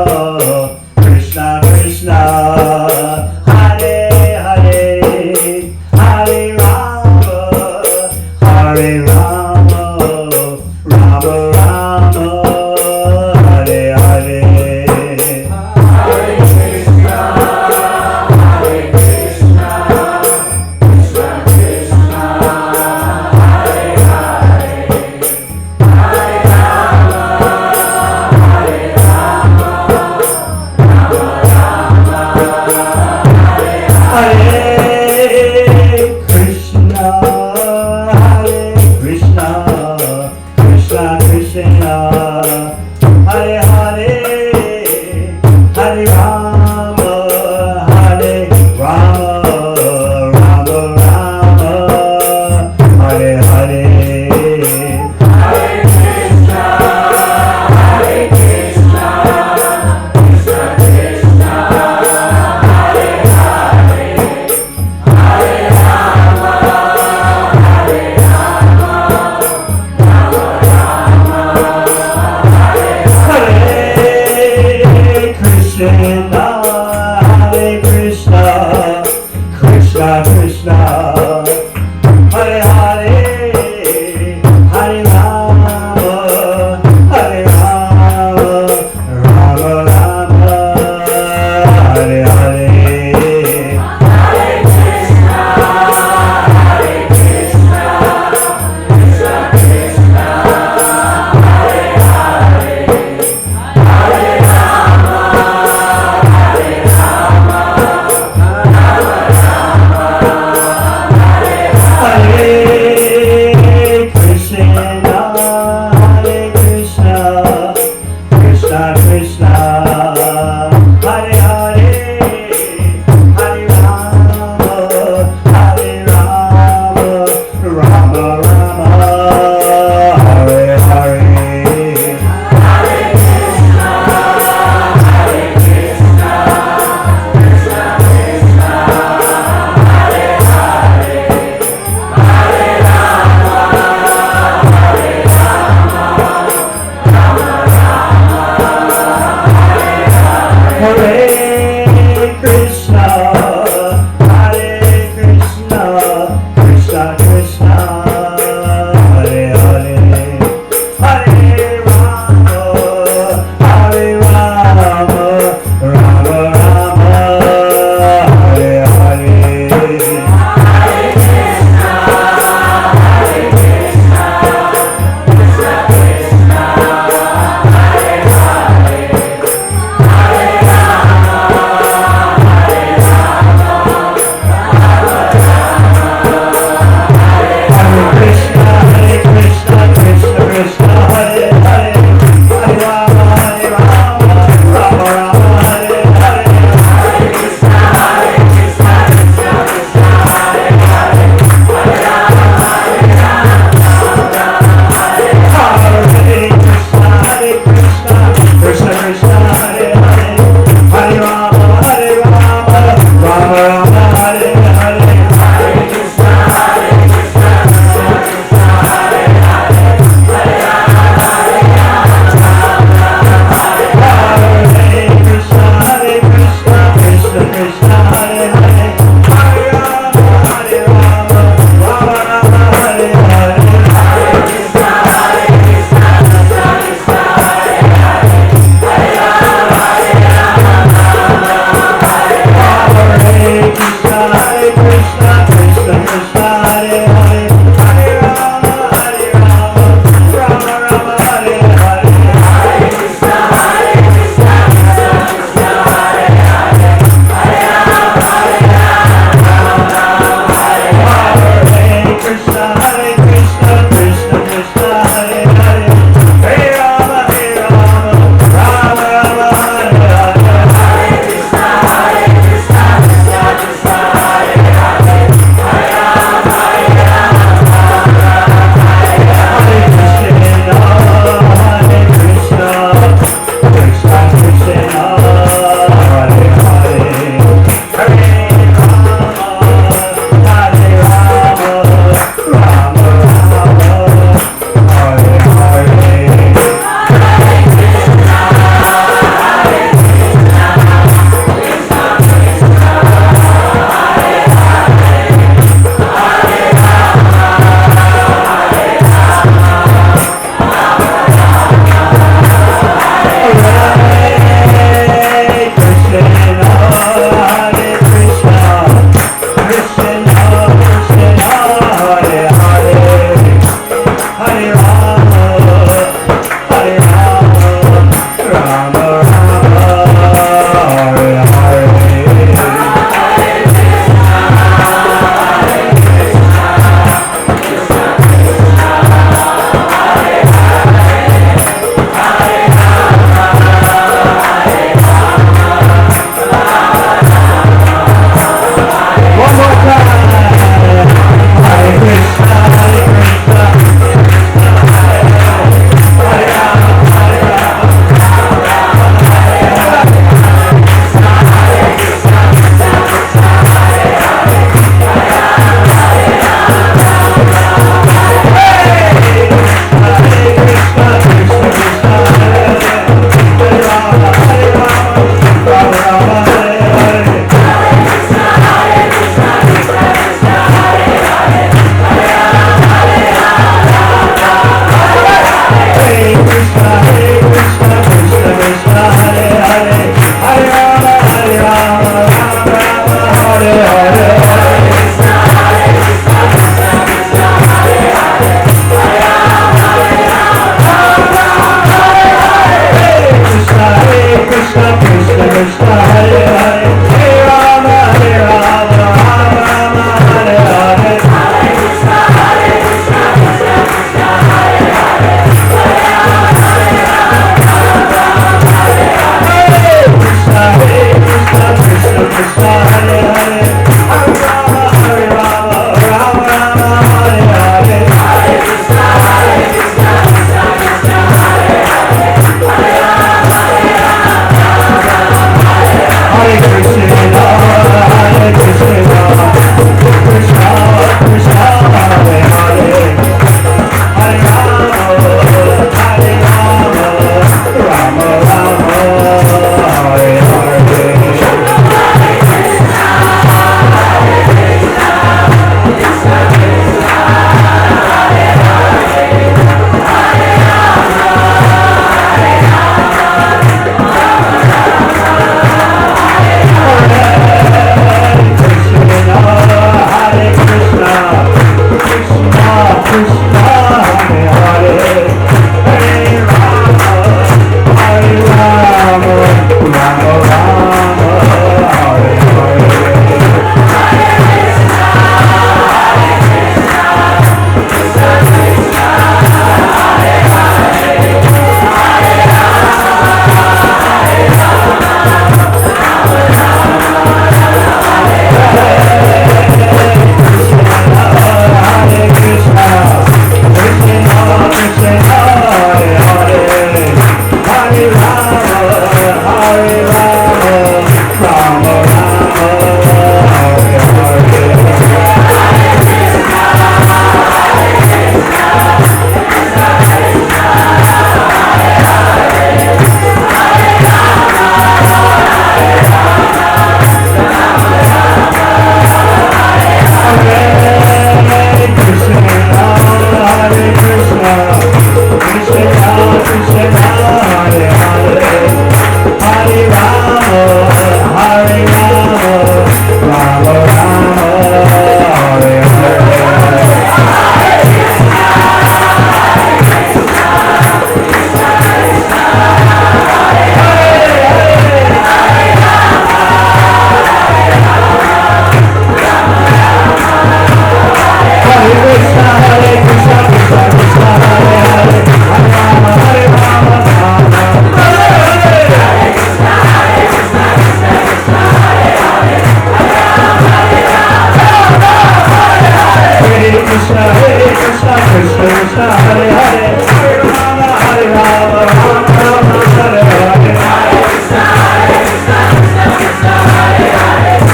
Krishna, Krishna Krishna, Hare Hare, Hare Rama, Hare Rama, Rama Rama, Hare Hare. Hare Krishna, Krishna Krishna, Hare Hare,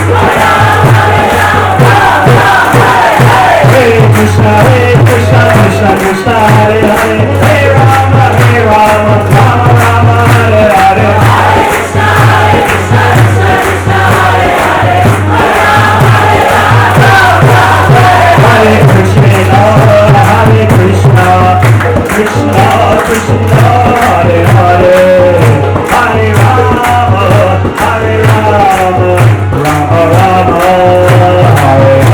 Hare Rama, Hare Rama, Rama Rama, Hare Hare. Hare Krishna, Krishna Krishna, Hare Hare, Hare Rama, Rama Rama, Hare Hare. Hare Krishna, Krishna Krishna, Hare Hare, Hare Rama, Rama Rama, Hare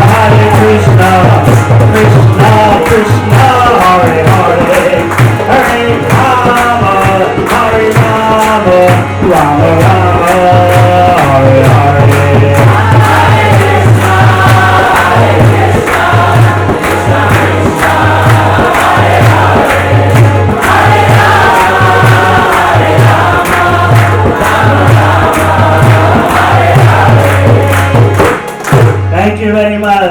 Krishna, Hare Krishna, Krishna Krishna, Hare Hare, Hare Rama, Hare Rama, Rama Rama, Hare Hare. Thank you very much.